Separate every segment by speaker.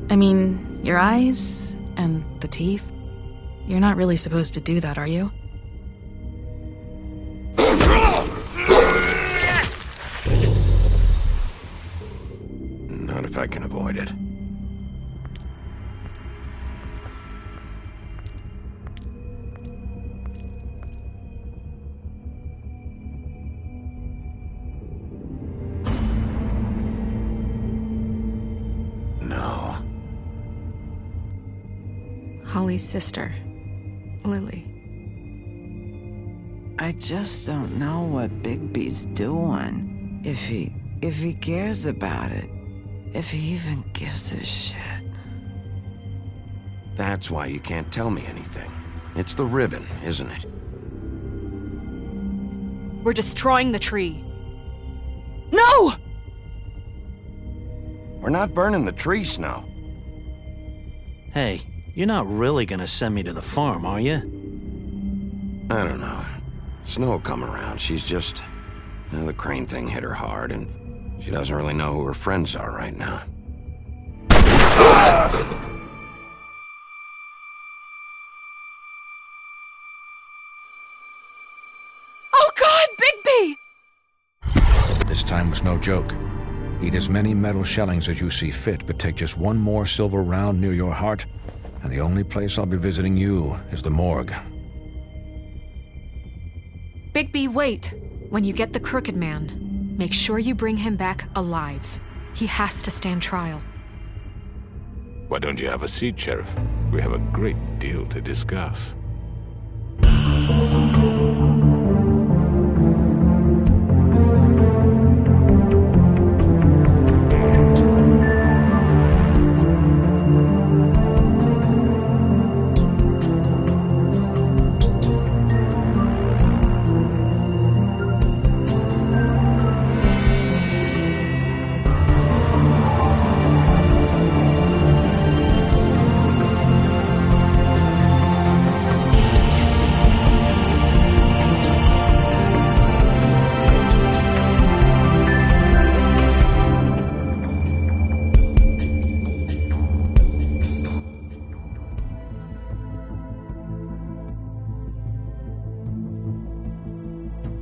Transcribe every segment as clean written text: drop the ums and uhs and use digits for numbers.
Speaker 1: I mean, your eyes and the teeth. You're not really supposed to do that, are you?
Speaker 2: Not if I can avoid it. No.
Speaker 3: Holly's sister, Lily.
Speaker 4: I just don't know what Bigby's doing. If he cares about it. If he even gives a shit.
Speaker 2: That's why you can't tell me anything. It's the ribbon, isn't it?
Speaker 3: We're destroying the tree. No!
Speaker 2: We're not burning the tree, Snow.
Speaker 5: Hey, you're not really gonna send me to the farm, are you?
Speaker 2: I don't know. Snow will come around. She's just... the crane thing hit her hard, and she doesn't really know who her friends are right now.
Speaker 3: Oh God, Bigby!
Speaker 6: This time was no joke. Eat as many metal shellings as you see fit, but take just one more silver round near your heart, and the only place I'll be visiting you is the morgue.
Speaker 3: Bigby, wait. When you get the Crooked Man, make sure you bring him back alive. He has to stand trial.
Speaker 7: Why don't you have a seat, Sheriff? We have a great deal to discuss.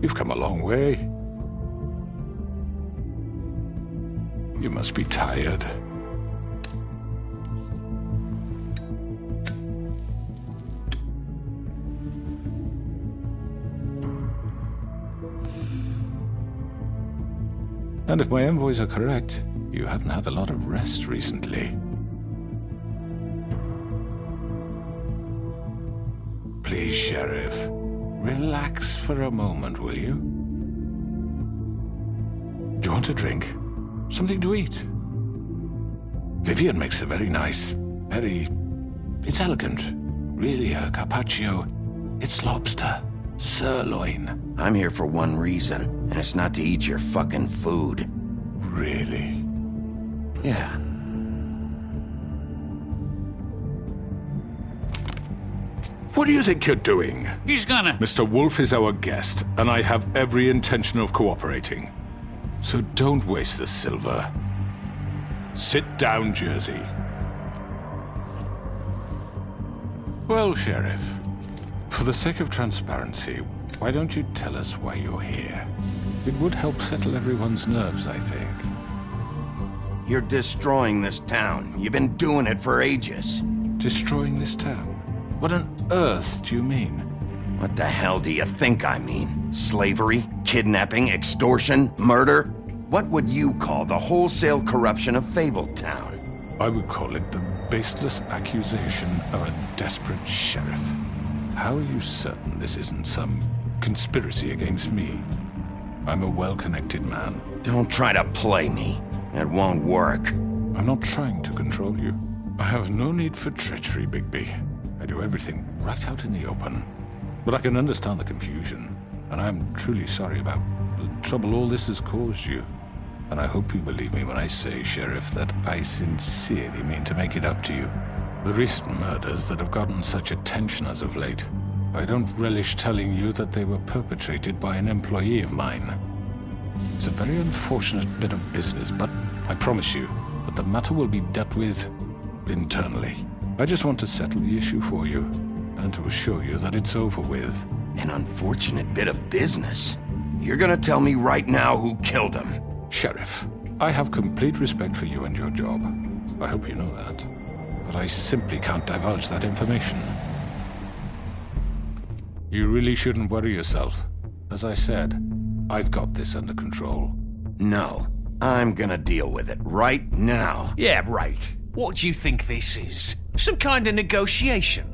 Speaker 7: You've come a long way. You must be tired. And if my envoys are correct, you haven't had a lot of rest recently. Please, Sheriff, relax for a moment, will you? Do you want a drink? Something to eat? Vivian makes a very nice, it's elegant. Really a carpaccio. It's lobster. Sirloin.
Speaker 2: I'm here for one reason, and it's not to eat your fucking food.
Speaker 7: Really?
Speaker 2: Yeah.
Speaker 7: What do you think you're doing?
Speaker 8: He's gonna...
Speaker 7: Mr. Wolf is our guest, and I have every intention of cooperating. So don't waste the silver. Sit down, Jersey. Well, Sheriff, for the sake of transparency, why don't you tell us why you're here? It would help settle everyone's nerves, I think.
Speaker 2: You're destroying this town. You've been doing it for ages.
Speaker 7: Destroying this town? What on earth do you mean?
Speaker 2: What the hell do you think I mean? Slavery? Kidnapping? Extortion? Murder? What would you call the wholesale corruption of Fabletown?
Speaker 7: I would call it the baseless accusation of a desperate sheriff. How are you certain this isn't some conspiracy against me? I'm a well-connected man.
Speaker 2: Don't try to play me. It won't work.
Speaker 7: I'm not trying to control you. I have no need for treachery, Bigby. I do everything right out in the open. But I can understand the confusion, and I'm truly sorry about the trouble all this has caused you. And I hope you believe me when I say, Sheriff, that I sincerely mean to make it up to you. The recent murders that have gotten such attention as of late, I don't relish telling you that they were perpetrated by an employee of mine. It's a very unfortunate bit of business, but I promise you that the matter will be dealt with internally. I just want to settle the issue for you, and to assure you that it's over with.
Speaker 2: An unfortunate bit of business? You're gonna tell me right now who killed him?
Speaker 7: Sheriff, I have complete respect for you and your job. I hope you know that. But I simply can't divulge that information. You really shouldn't worry yourself. As I said, I've got this under control.
Speaker 2: No, I'm gonna deal with it right now.
Speaker 8: Yeah, right. What do you think this is? Some kind of negotiation?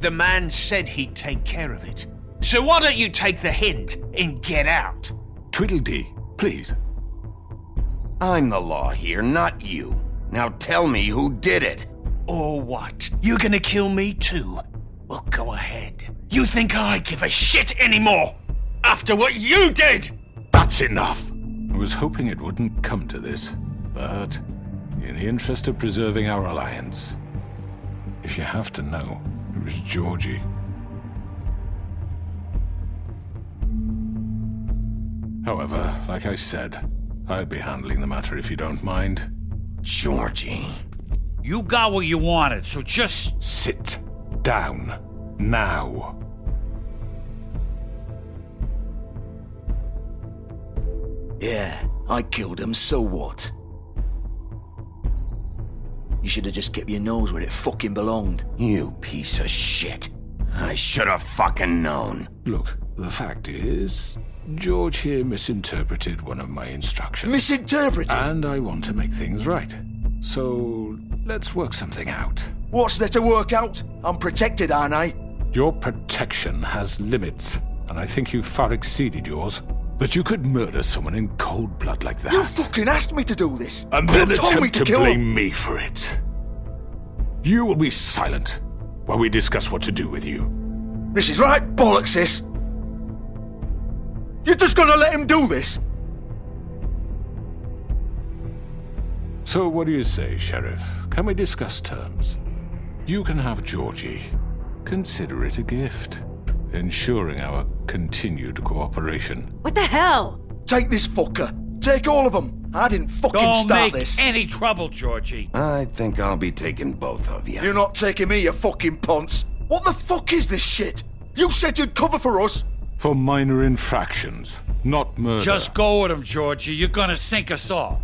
Speaker 8: The man said he'd take care of it. So why don't you take the hint and get out?
Speaker 7: Tweedledee, please.
Speaker 2: I'm the law here, not you. Now tell me who did it.
Speaker 8: Or what? You gonna kill me too? Well, go ahead. You think I give a shit anymore? After what you did?
Speaker 7: That's enough! I was hoping it wouldn't come to this, but in the interest of preserving our alliance, if you have to know, it was Georgie. However, like I said, I'd be handling the matter if you don't mind.
Speaker 2: Georgie.
Speaker 8: You got what you wanted, so just...
Speaker 7: Sit down. Now.
Speaker 9: Yeah, I killed him, so what? You should have just kept your nose where it fucking belonged.
Speaker 2: You piece of shit. I should have fucking known.
Speaker 7: Look, the fact is, George here misinterpreted one of my instructions.
Speaker 9: Misinterpreted?
Speaker 7: And I want to make things right. So, let's work something out.
Speaker 9: What's there to work out? I'm protected, aren't I?
Speaker 7: Your protection has limits, and I think you've far exceeded yours. That you could murder someone in cold blood like that.
Speaker 9: You fucking asked me to do this.
Speaker 7: And then
Speaker 9: you told me
Speaker 7: attempt to
Speaker 9: kill
Speaker 7: blame
Speaker 9: him.
Speaker 7: me for it. You will be silent while we discuss what to do with you.
Speaker 9: This is right bollocks, sis. You're just gonna let him do this?
Speaker 7: So what do you say, Sheriff? Can we discuss terms? You can have Georgie. Consider it a gift, ensuring our continued cooperation.
Speaker 3: What the hell?
Speaker 9: Take this fucker. Take all of them. I didn't fucking
Speaker 8: Don't
Speaker 9: start
Speaker 8: make
Speaker 9: this.
Speaker 8: any trouble, Georgie.
Speaker 2: I think I'll be taking both of you.
Speaker 9: You're not taking me, you fucking ponce. What the fuck is this shit? You said you'd cover for us.
Speaker 7: For minor infractions, not murder.
Speaker 8: Just go with him, Georgie. You're gonna sink us all.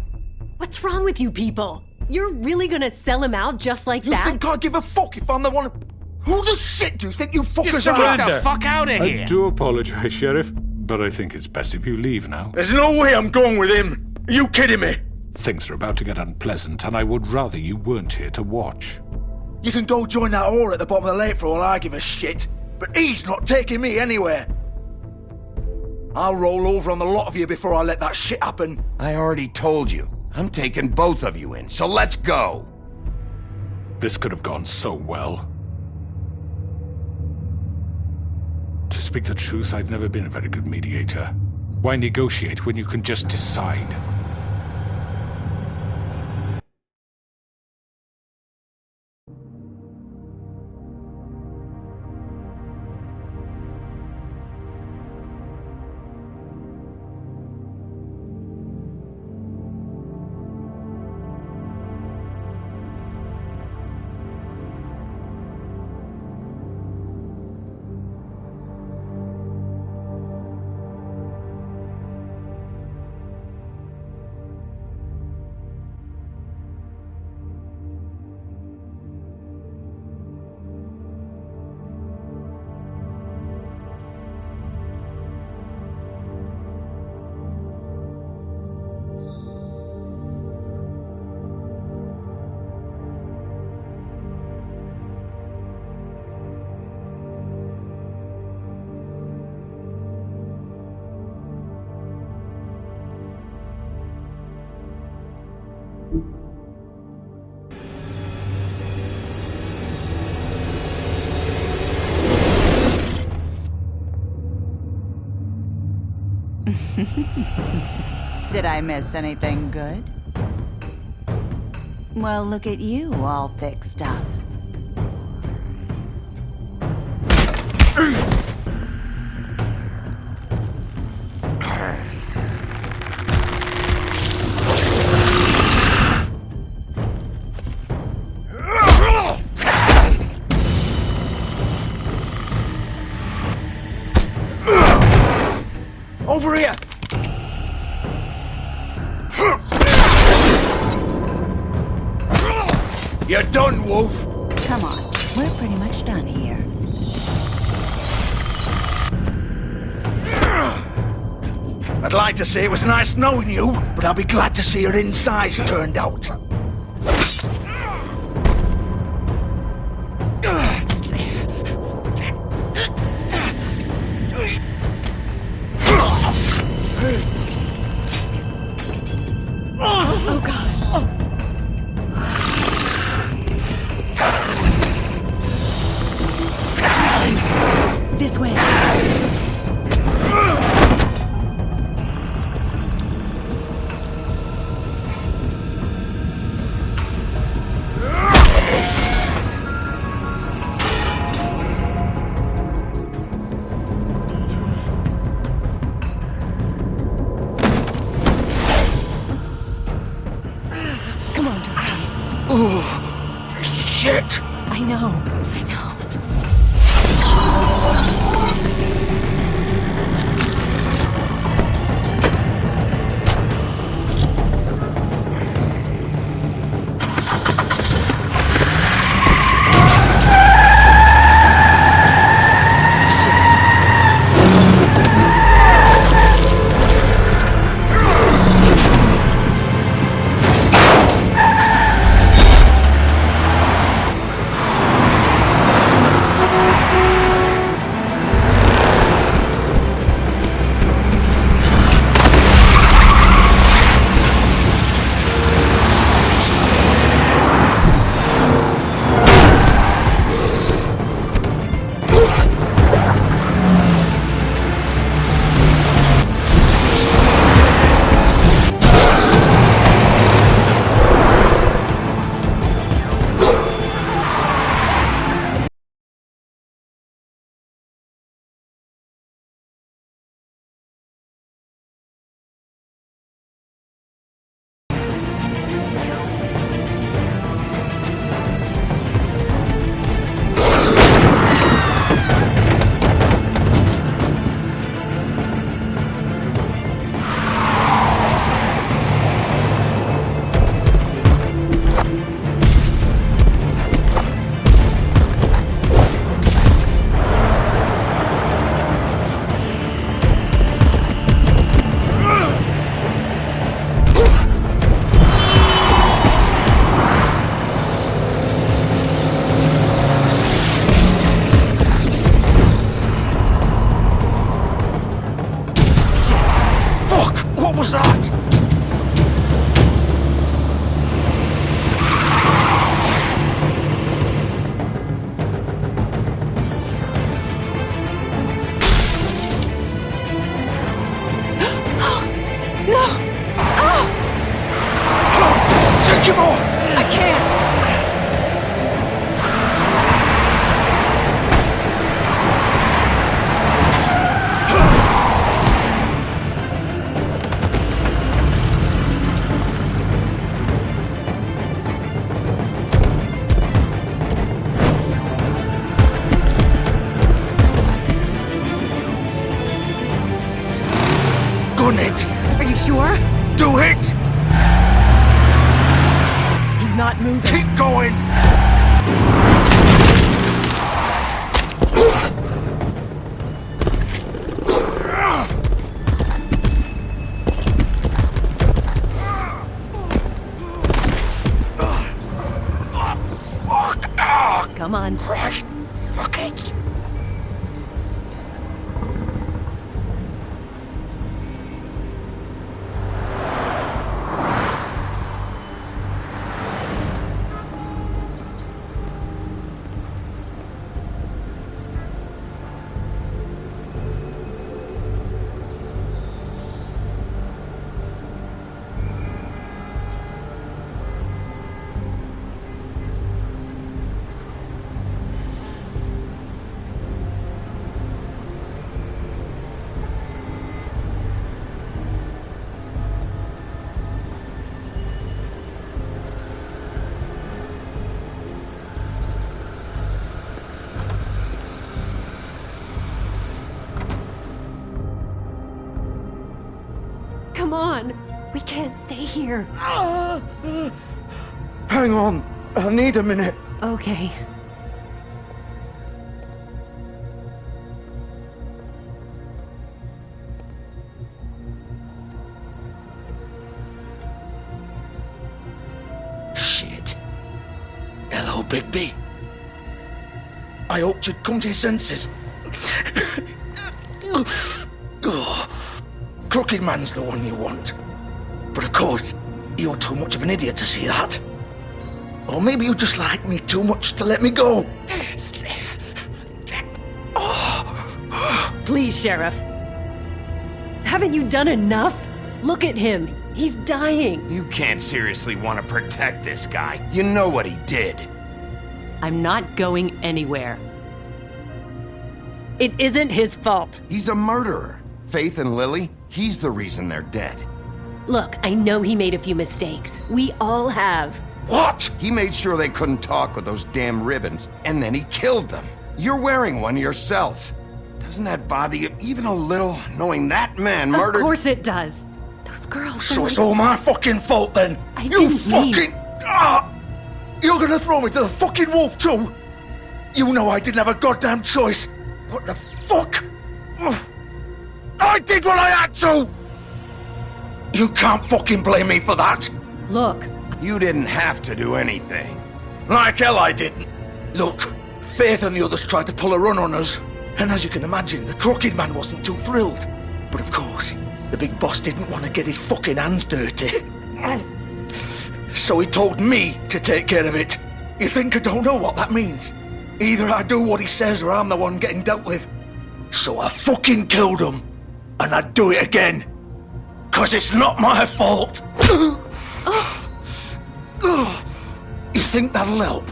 Speaker 10: What's wrong with you people? You're really gonna sell him out just like
Speaker 9: You
Speaker 10: that?
Speaker 9: think I give a fuck if I'm the one? Who the shit do you think you fuckers
Speaker 8: surrender.
Speaker 9: are?
Speaker 8: Get the fuck
Speaker 9: out of
Speaker 7: I do apologize, Sheriff, but I think it's best if you leave now.
Speaker 9: There's no way I'm going with him. Are you kidding me?
Speaker 7: Things are about to get unpleasant, and I would rather you weren't here to watch.
Speaker 9: You can go join that whore at the bottom of the lake for all I give a shit, but he's not taking me anywhere. I'll roll over on the lot of you before I let that shit happen.
Speaker 2: I already told you. I'm taking both of you in, so let's go.
Speaker 7: This could have gone so well. To speak the truth, I've never been a very good mediator. Why negotiate when you can just decide?
Speaker 11: Did I miss anything good? Well, look at you, all fixed up.
Speaker 9: Over here! You're done, Wolf!
Speaker 11: Come on, we're pretty much done here.
Speaker 9: I'd like to say it was nice knowing you, but I'll be glad to see your insides turned out.
Speaker 10: Oh, God. This way. Come on, Georgie.
Speaker 9: Oh, shit!
Speaker 10: I know. sure?
Speaker 9: Do it!
Speaker 10: He's not moving.
Speaker 9: Keep going!
Speaker 10: Come on.
Speaker 9: Fuck it!
Speaker 10: Come on. We can't stay here.
Speaker 9: Hang on. I need a minute.
Speaker 10: Okay.
Speaker 9: Shit. Hello, Bigby. I hoped you'd come to your senses. Crooked Man's the one you want. But of course, you're too much of an idiot to see that. Or maybe you just like me too much to let me go.
Speaker 10: Please, Sheriff. Haven't you done enough? Look at him. He's dying.
Speaker 2: You can't seriously want to protect this guy. You know what he did.
Speaker 10: I'm not going anywhere. It isn't his fault.
Speaker 2: He's a murderer. Faith and Lily, he's the reason they're dead.
Speaker 10: Look, I know he made a few mistakes. We all have.
Speaker 9: What?
Speaker 2: He made sure they couldn't talk with those damn ribbons, and then he killed them. You're wearing one yourself. Doesn't that bother you even a little, knowing that man murdered—
Speaker 10: Of course it does. Those girls—
Speaker 9: So it's all my fucking fault then?
Speaker 10: I didn't
Speaker 9: fucking— You're gonna throw me to the fucking wolf too? You know I didn't have a goddamn choice. What the fuck? I did what I had to! You can't fucking blame me for that.
Speaker 10: Look.
Speaker 2: You didn't have to do anything.
Speaker 9: Like hell I didn't. Look, Faith and the others tried to pull a run on us. And as you can imagine, the Crooked Man wasn't too thrilled. But of course, the big boss didn't want to get his fucking hands dirty. So he told me to take care of it. You think I don't know what that means? Either I do what he says or I'm the one getting dealt with. So I fucking killed him. And I'd do it again. 'Cause it's not my fault. You think that'll help?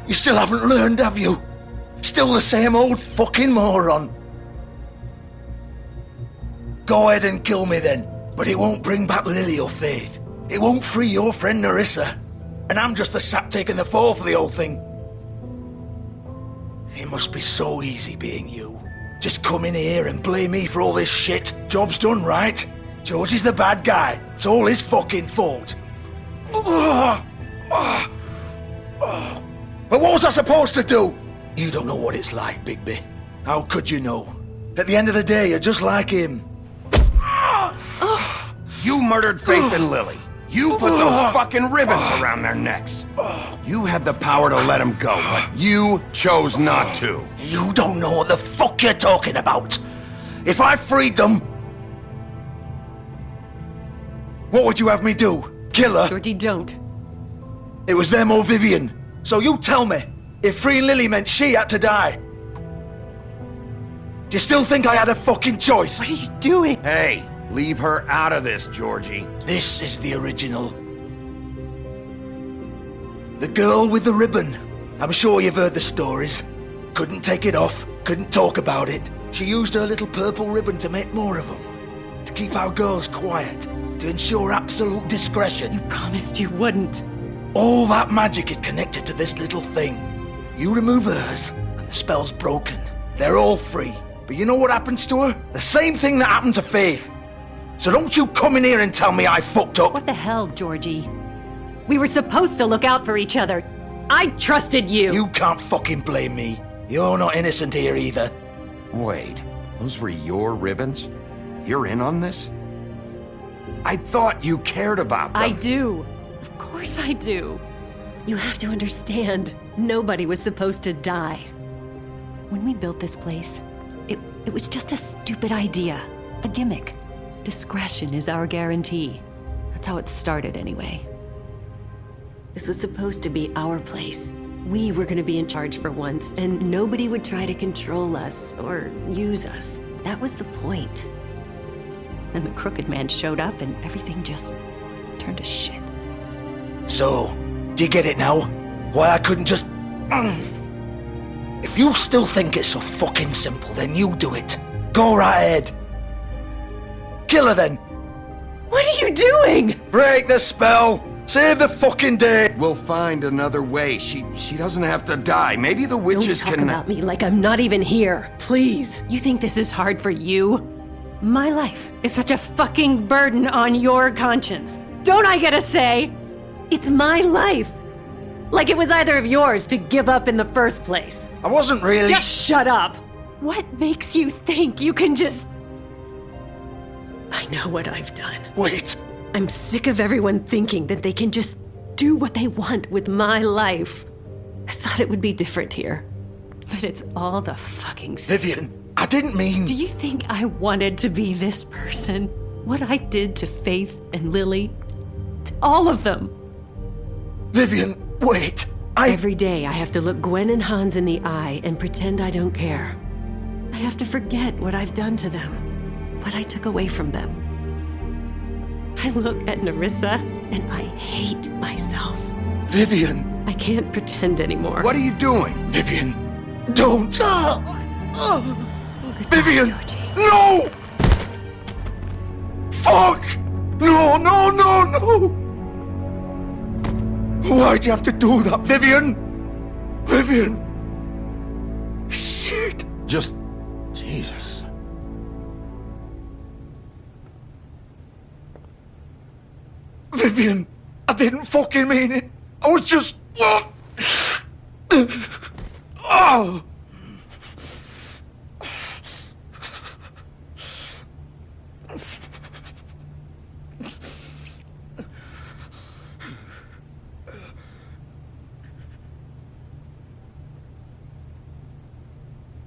Speaker 9: You still haven't learned, have you? Still the same old fucking moron. Go ahead and kill me then, but it won't bring back Lily or Faith. It won't free your friend Nerissa. And I'm just the sap taking the fall for the whole thing. It must be so easy being you. Just come in here and blame me for all this shit. Job's done, right? George is the bad guy. It's all his fucking fault. But what was I supposed to do? You don't know what it's like, Bigby. How could you know? At the end of the day, you're just like him.
Speaker 2: You murdered Faith and Lily. You put those fucking ribbons around their necks. You had the power to let them go, but you chose not to.
Speaker 9: You don't know what the fuck you're talking about. If I freed them, what would you have me do? Kill her?
Speaker 10: Georgie, don't.
Speaker 9: It was them or Vivian. So you tell me, if freeing Lily meant she had to die, do you still think I had a fucking choice?
Speaker 10: What are you doing?
Speaker 2: Hey, leave her out of this, Georgie.
Speaker 9: This is the original. The girl with the ribbon. I'm sure you've heard the stories. Couldn't take it off, couldn't talk about it. She used her little purple ribbon to make more of them. To keep our girls quiet. To ensure absolute discretion.
Speaker 10: You promised you wouldn't.
Speaker 9: All that magic is connected to this little thing. You remove hers, and the spell's broken. They're all free. But you know what happens to her? The same thing that happened to Faith. So don't you come in here and tell me I fucked up.
Speaker 10: What the hell, Georgie? We were supposed to look out for each other. I trusted you.
Speaker 9: You can't fucking blame me. You're not innocent here either.
Speaker 2: Wait, those were your ribbons? You're in on this? I thought you cared about them.
Speaker 10: I do. Of course I do. You have to understand, nobody was supposed to die. When we built this place, it was just a stupid idea, a gimmick. Discretion is our guarantee. That's how it started anyway. This was supposed to be our place. We were gonna be in charge for once, and nobody would try to control us or use us. That was the point. Then the crooked man showed up and everything just turned to shit.
Speaker 9: So, do you get it now? Why I couldn't just... If you still think it's so fucking simple, then you do it. Go right ahead. Kill her then.
Speaker 10: What are you doing?
Speaker 9: Break the spell. Save the fucking day.
Speaker 2: We'll find another way. She doesn't have to die. Maybe the witches
Speaker 10: Don't talk
Speaker 2: can...
Speaker 10: about me like I'm not even here. Please. You think this is hard for you? My life is such a fucking burden on your conscience. Don't I get a say? It's my life. Like it was either of yours to give up in the first place.
Speaker 9: I wasn't really...
Speaker 10: Just shut up. What makes you think you can just... I know what I've done.
Speaker 9: Wait.
Speaker 10: I'm sick of everyone thinking that they can just do what they want with my life. I thought it would be different here. But it's all the fucking stuff.
Speaker 9: Vivian, I didn't mean...
Speaker 10: Do you think I wanted to be this person? What I did to Faith and Lily? To all of them?
Speaker 9: Vivian, wait.
Speaker 10: Every day I have to look Gwen and Hans in the eye and pretend I don't care. I have to forget what I've done to them. What I took away from them. I look at Nerissa and I hate myself.
Speaker 9: Vivian.
Speaker 10: I can't pretend anymore.
Speaker 2: What are you doing?
Speaker 9: Vivian, don't.
Speaker 10: Goodbye,
Speaker 9: Vivian,
Speaker 10: Georgie.
Speaker 9: no! Fuck! No, no, no, no! Why'd you have to do that, Vivian? Vivian! Shit!
Speaker 2: Just... Jesus.
Speaker 9: Vivian, I didn't fucking mean it. I was just... Oh!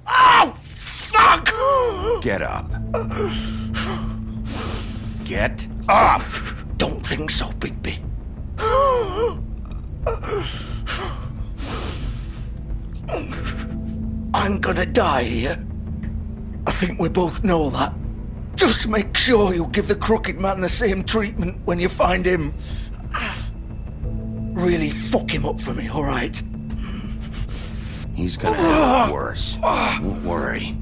Speaker 9: Oh, fuck!
Speaker 2: Get up. Get up!
Speaker 9: Don't think so, Bigby. I'm gonna die here. I think we both know that. Just make sure you give the crooked man the same treatment when you find him. Really fuck him up for me, alright?
Speaker 2: He's gonna have it worse. Don't worry.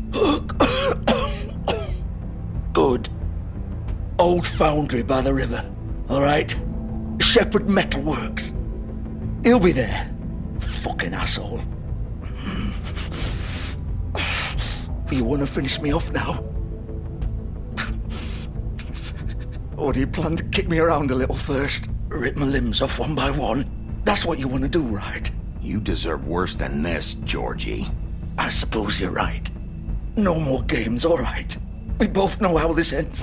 Speaker 9: Good. Old foundry by the river, alright? Shepherd Metalworks. He'll be there. Fucking asshole. You wanna finish me off now? Or do you plan to kick me around a little first? Rip my limbs off one by one? That's what you wanna do, right?
Speaker 2: You deserve worse than this, Georgie.
Speaker 9: I suppose you're right. No more games, alright? We both know how this ends.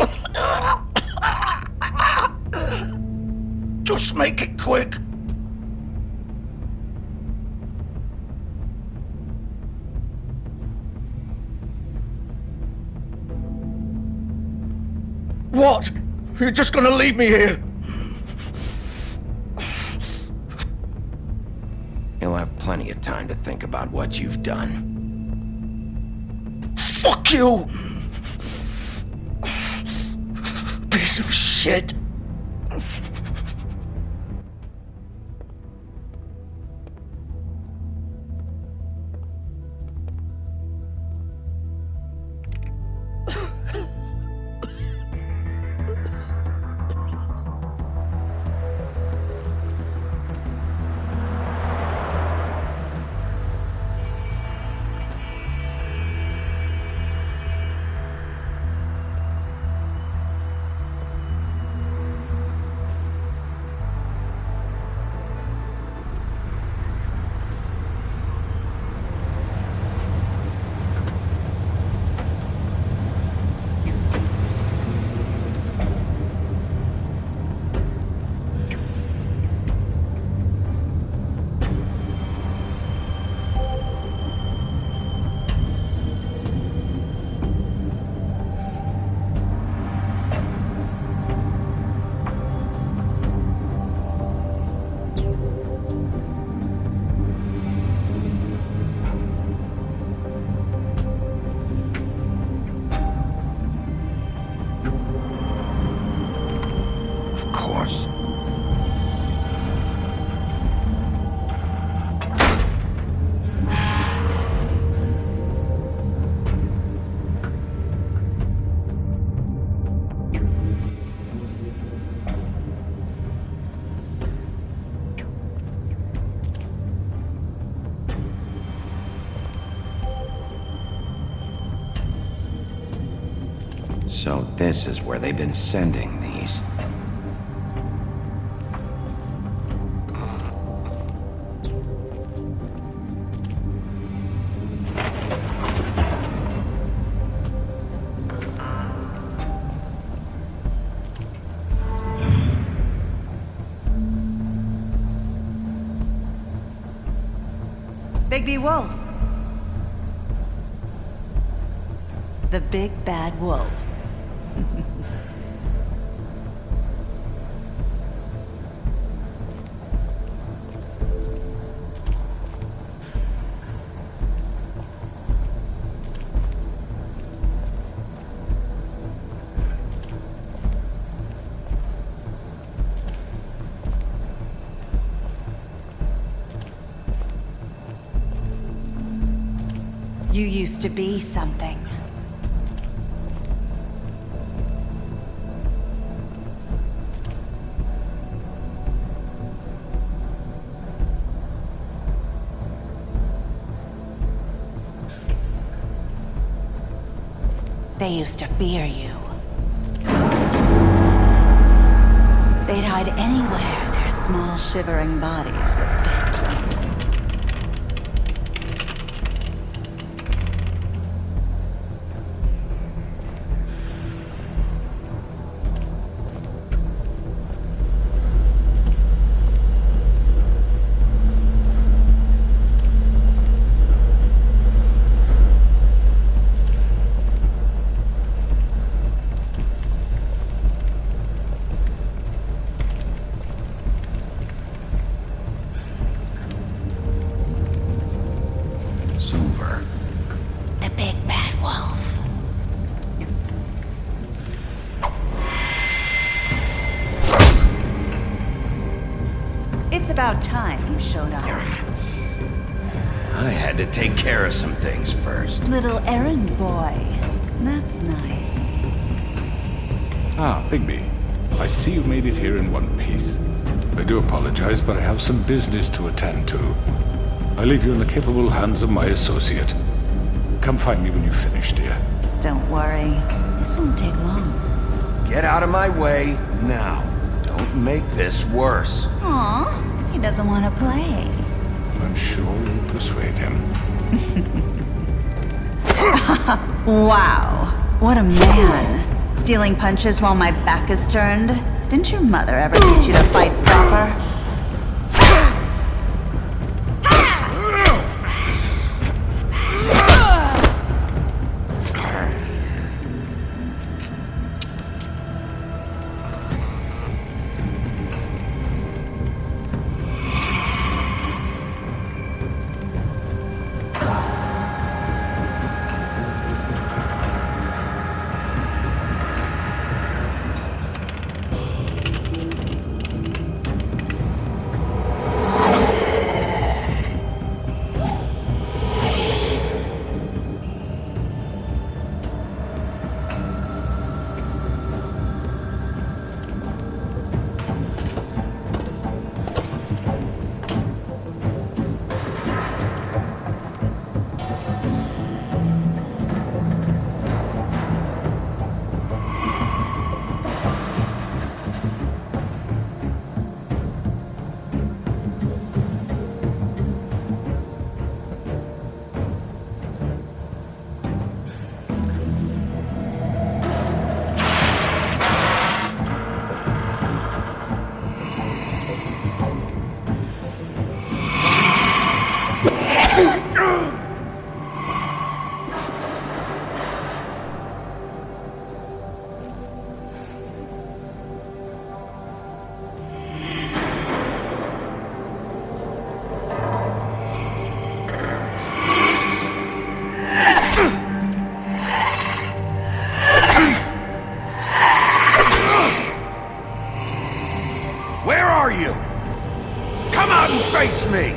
Speaker 9: Just make it quick. What? You're just gonna leave me here?
Speaker 2: You'll have plenty of time to think about what you've done.
Speaker 9: Fuck you! Piece of shit.
Speaker 2: So this is where they've been sending these.
Speaker 11: Bigby Wolf. The big bad wolf. You used to be something. They used to fear you. They'd hide anywhere their small shivering bodies would fit.
Speaker 2: Silver.
Speaker 11: The big bad wolf. It's about time you showed up.
Speaker 2: I had to take care of some things first.
Speaker 11: Little errand boy. That's nice.
Speaker 7: Ah, Bigby. I see you made it here in one piece. I do apologize, but I have some business to attend to. I leave you in the capable hands of my associate. Come find me when you've finished, dear.
Speaker 11: Don't worry. This won't take long.
Speaker 2: Get out of my way now. Don't make this worse.
Speaker 11: Aw, he doesn't want to play.
Speaker 7: I'm sure you'll persuade him.
Speaker 11: Wow, what a man. Stealing punches while my back is turned? Didn't your mother ever teach you to fight proper?
Speaker 2: Where are you? Come out and face me!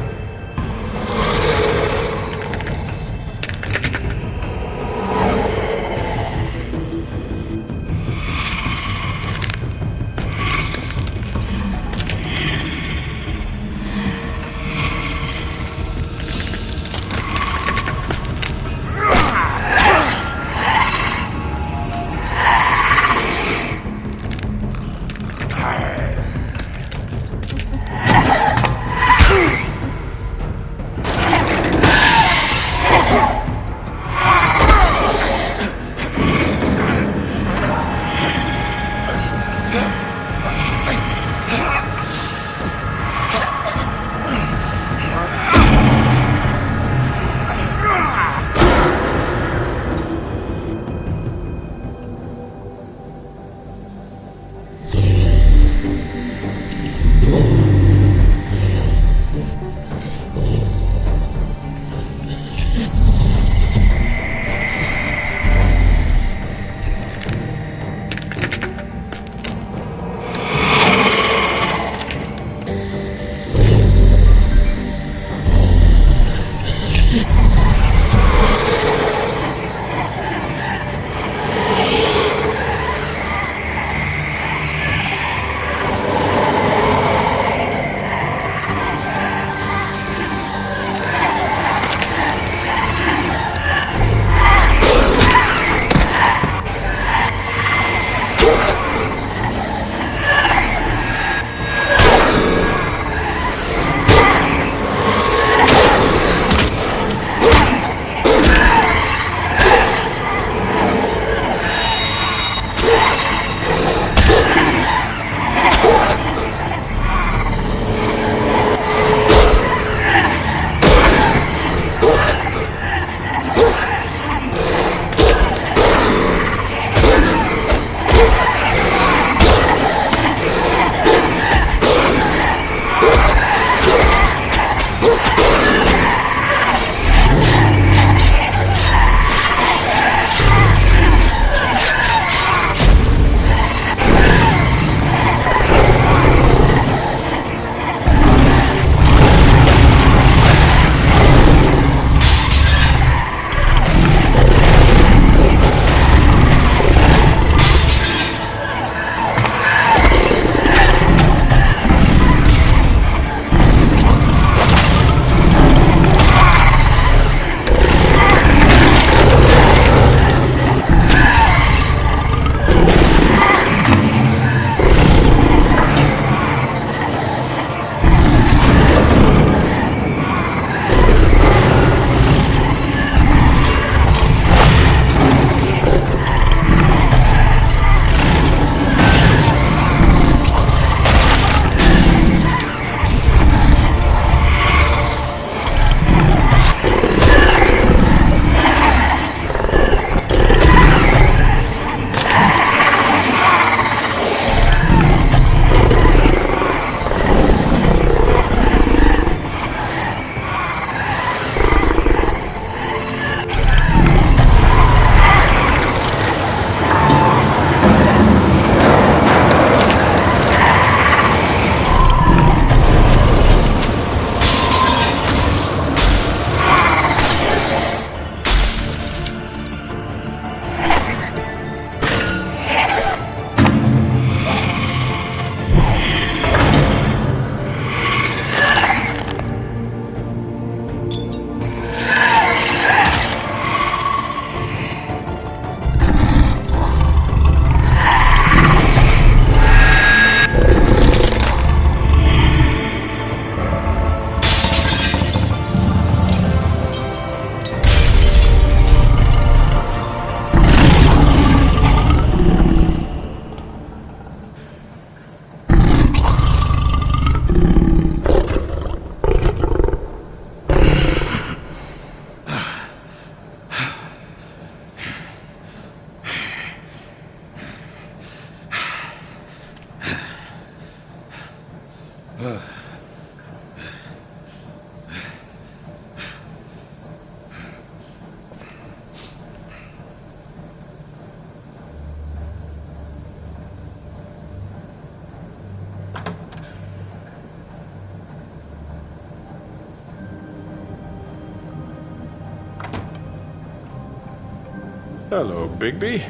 Speaker 7: Hello, Bigby.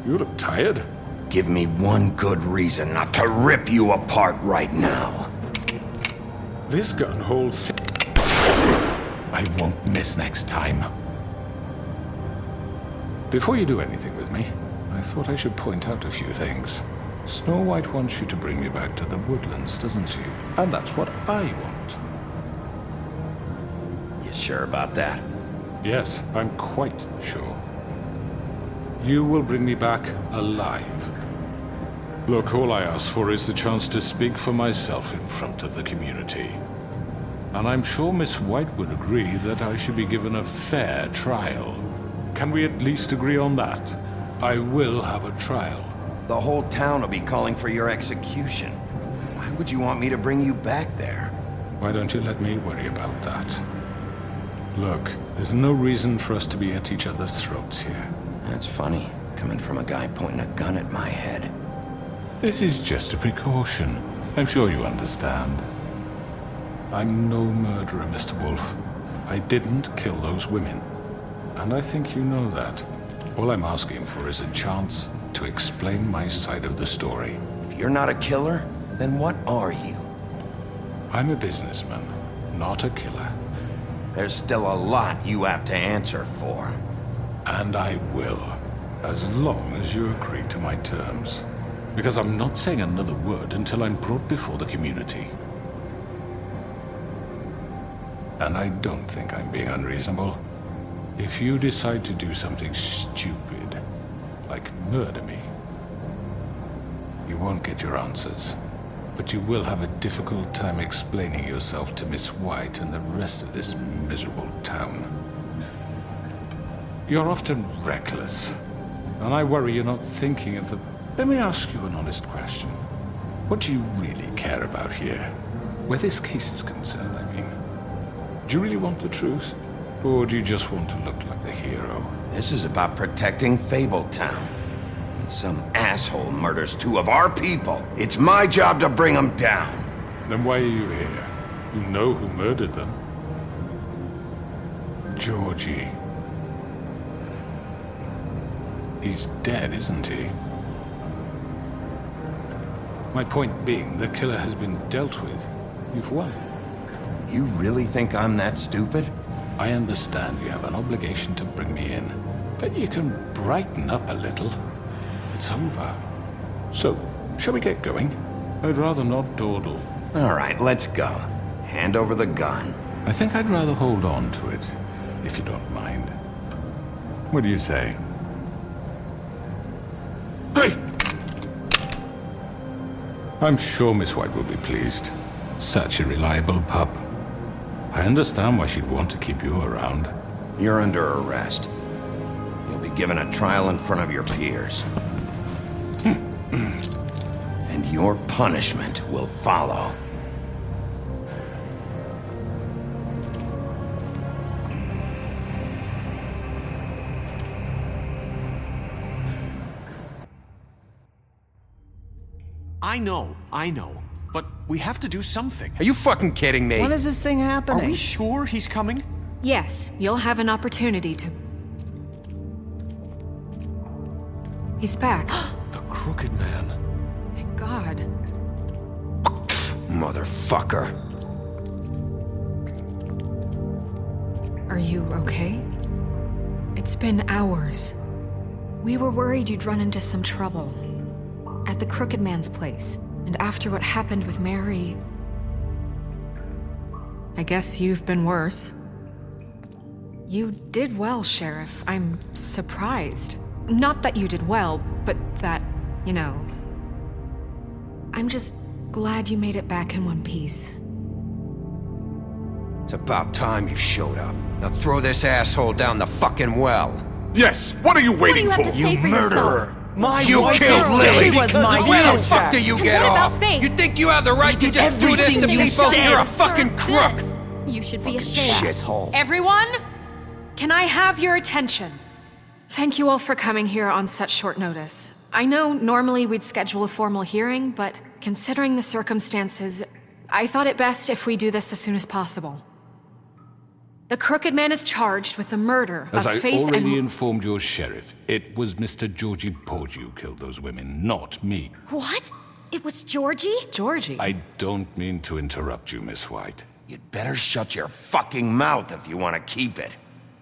Speaker 7: You look tired.
Speaker 2: Give me one good reason not to rip you apart right now.
Speaker 7: This gun holds... I won't miss next time. Before you do anything with me, I thought I should point out a few things. Snow White wants you to bring me back to the woodlands, doesn't she? And that's what I want.
Speaker 2: You sure about that?
Speaker 7: Yes, I'm quite sure. You will bring me back alive. Look, all I ask for is the chance to speak for myself in front of the community. And I'm sure Miss White would agree that I should be given a fair trial. Can we at least agree on that? I will have a trial.
Speaker 2: The whole town will be calling for your execution. Why would you want me to bring you back there?
Speaker 7: Why don't you let me worry about that? Look, there's no reason for us to be at each other's throats here.
Speaker 2: That's funny, coming from a guy pointing a gun at my head.
Speaker 7: This is just a precaution. I'm sure you understand. I'm no murderer, Mr. Wolf. I didn't kill those women. And I think you know that. All I'm asking for is a chance to explain my side of the story.
Speaker 2: If you're not a killer, then what are you?
Speaker 7: I'm a businessman, not a killer.
Speaker 2: There's still a lot you have to answer for.
Speaker 7: And I will, as long as you agree to my terms. Because I'm not saying another word until I'm brought before the community. And I don't think I'm being unreasonable. If you decide to do something stupid, like murder me, you won't get your answers. But you will have a difficult time explaining yourself to Miss White and the rest of this miserable town. You're often reckless, and I worry you're not thinking of the... Let me ask you an honest question. What do you really care about here? Where this case is concerned, I mean. Do you really want the truth? Or do you just want to look like the hero?
Speaker 2: This is about protecting Fabletown. When some asshole murders two of our people, it's my job to bring them down.
Speaker 7: Then why are you here? You know who murdered them. Georgie. He's dead, isn't he? My point being, the killer has been dealt with. You've won.
Speaker 2: You really think I'm that stupid?
Speaker 7: I understand you have an obligation to bring me in, but you can brighten up a little. It's over. So, shall we get going? I'd rather not dawdle.
Speaker 2: All right, let's go. Hand over the gun.
Speaker 7: I think I'd rather hold on to it, if you don't mind. What do you say? Hey! I'm sure Miss White will be pleased. Such a reliable pup. I understand why she'd want to keep you around.
Speaker 2: You're under arrest. You'll be given a trial in front of your peers. And your punishment will follow.
Speaker 12: I know. But we have to do something. Are you fucking kidding me?
Speaker 4: When is this thing happening?
Speaker 12: Are we sure he's coming?
Speaker 3: Yes, you'll have an opportunity to... He's back.
Speaker 12: The Crooked Man.
Speaker 3: Thank God.
Speaker 2: Motherfucker.
Speaker 3: Are you okay? It's been hours. We were worried you'd run into some trouble. At the Crooked Man's place. And after what happened with Mary... I guess you've been worse. You did well, Sheriff. I'm surprised. Not that you did well, but that, you know... I'm just glad you made it back in one piece.
Speaker 12: It's about time you showed up. Now throw this asshole down the fucking well.
Speaker 13: Yes, what are you waiting for?
Speaker 10: You murderer!
Speaker 12: You killed Lily!
Speaker 4: She was my
Speaker 12: Where the
Speaker 4: sister.
Speaker 12: fuck do you get
Speaker 10: what about
Speaker 12: off?
Speaker 10: Faith?
Speaker 12: You think you have the right to just do this to
Speaker 10: Everything you
Speaker 12: people?
Speaker 10: said.
Speaker 12: You're a fucking crook!
Speaker 10: This. You should be ashamed.
Speaker 2: Shithole.
Speaker 3: Everyone, can I have your attention? Thank you all for coming here on such short notice. I know normally we'd schedule a formal hearing, but considering the circumstances, I thought it best if we do this as soon as possible. The Crooked Man is charged with the murder
Speaker 7: As
Speaker 3: of
Speaker 7: I
Speaker 3: Faith
Speaker 7: already
Speaker 3: and...
Speaker 7: informed your sheriff, it was Mr. Georgie Porgy who killed those women, not me.
Speaker 14: What? It was Georgie?
Speaker 3: Georgie?
Speaker 7: I don't mean to interrupt you, Miss White.
Speaker 2: You'd better shut your fucking mouth if you want to keep it.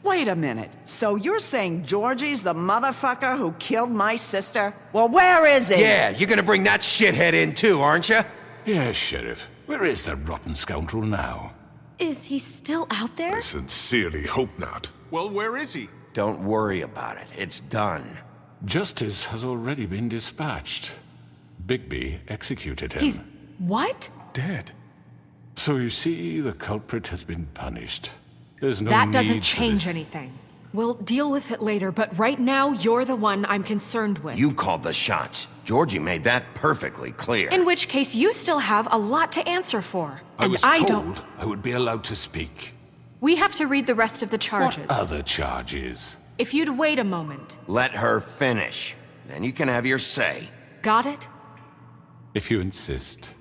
Speaker 4: Wait a minute. So you're saying Georgie's the motherfucker who killed my sister? Well, where is he?
Speaker 15: Yeah, you're gonna bring that shithead in too, aren't you?
Speaker 7: Yes, Sheriff. Where is that rotten scoundrel now?
Speaker 14: Is he still out there?
Speaker 13: I sincerely hope not.
Speaker 12: Well, where is he?
Speaker 2: Don't worry about it. It's done.
Speaker 7: Justice has already been dispatched. Bigby executed him.
Speaker 3: He's... what?
Speaker 7: Dead. So you see, the culprit has been punished. There's no
Speaker 3: That
Speaker 7: need
Speaker 3: doesn't
Speaker 7: for
Speaker 3: change
Speaker 7: this.
Speaker 3: anything. We'll deal with it later, but right now, you're the one I'm concerned with.
Speaker 2: You called the shots. Georgie made that perfectly clear.
Speaker 3: In which case, you still have a lot to answer for.
Speaker 7: I was
Speaker 3: don't...
Speaker 7: told I would be allowed to speak.
Speaker 3: We have to read the rest of the charges.
Speaker 7: What other charges?
Speaker 3: If you'd wait a moment.
Speaker 2: Let her finish. Then you can have your say.
Speaker 3: Got it?
Speaker 7: If you insist.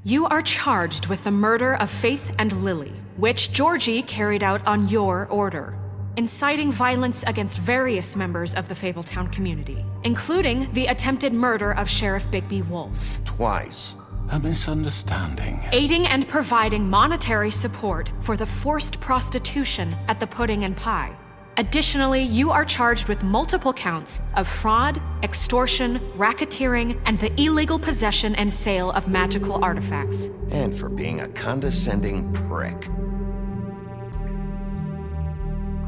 Speaker 3: You are charged with the murder of Faith and Lily, which Georgie carried out on your order, inciting violence against various members of the Fabletown community, including the attempted murder of Sheriff Bigby Wolf.
Speaker 2: Twice.
Speaker 7: A misunderstanding.
Speaker 3: Aiding and providing monetary support for the forced prostitution at the Pudding and Pie. Additionally, you are charged with multiple counts of fraud, extortion, racketeering, and the illegal possession and sale of magical artifacts.
Speaker 2: And for being a condescending prick.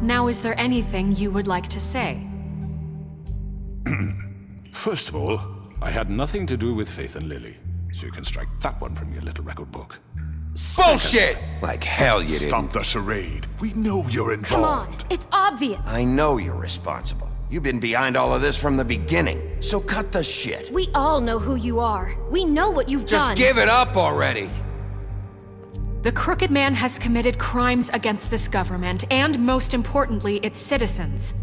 Speaker 3: Now, is there anything you would like to say?
Speaker 7: First of all, I had nothing to do with Faith and Lily, so you can strike that one from your little record book.
Speaker 15: Bullshit! Like hell you didn't.
Speaker 13: Stop the charade. We know you're involved.
Speaker 14: Come on, it's obvious.
Speaker 2: I know you're responsible. You've been behind all of this from the beginning, so cut the shit.
Speaker 14: We all know who you are. We know what you've
Speaker 15: Just
Speaker 14: done.
Speaker 15: give it up already.
Speaker 3: The Crooked Man has committed crimes against this government and, most importantly, its citizens.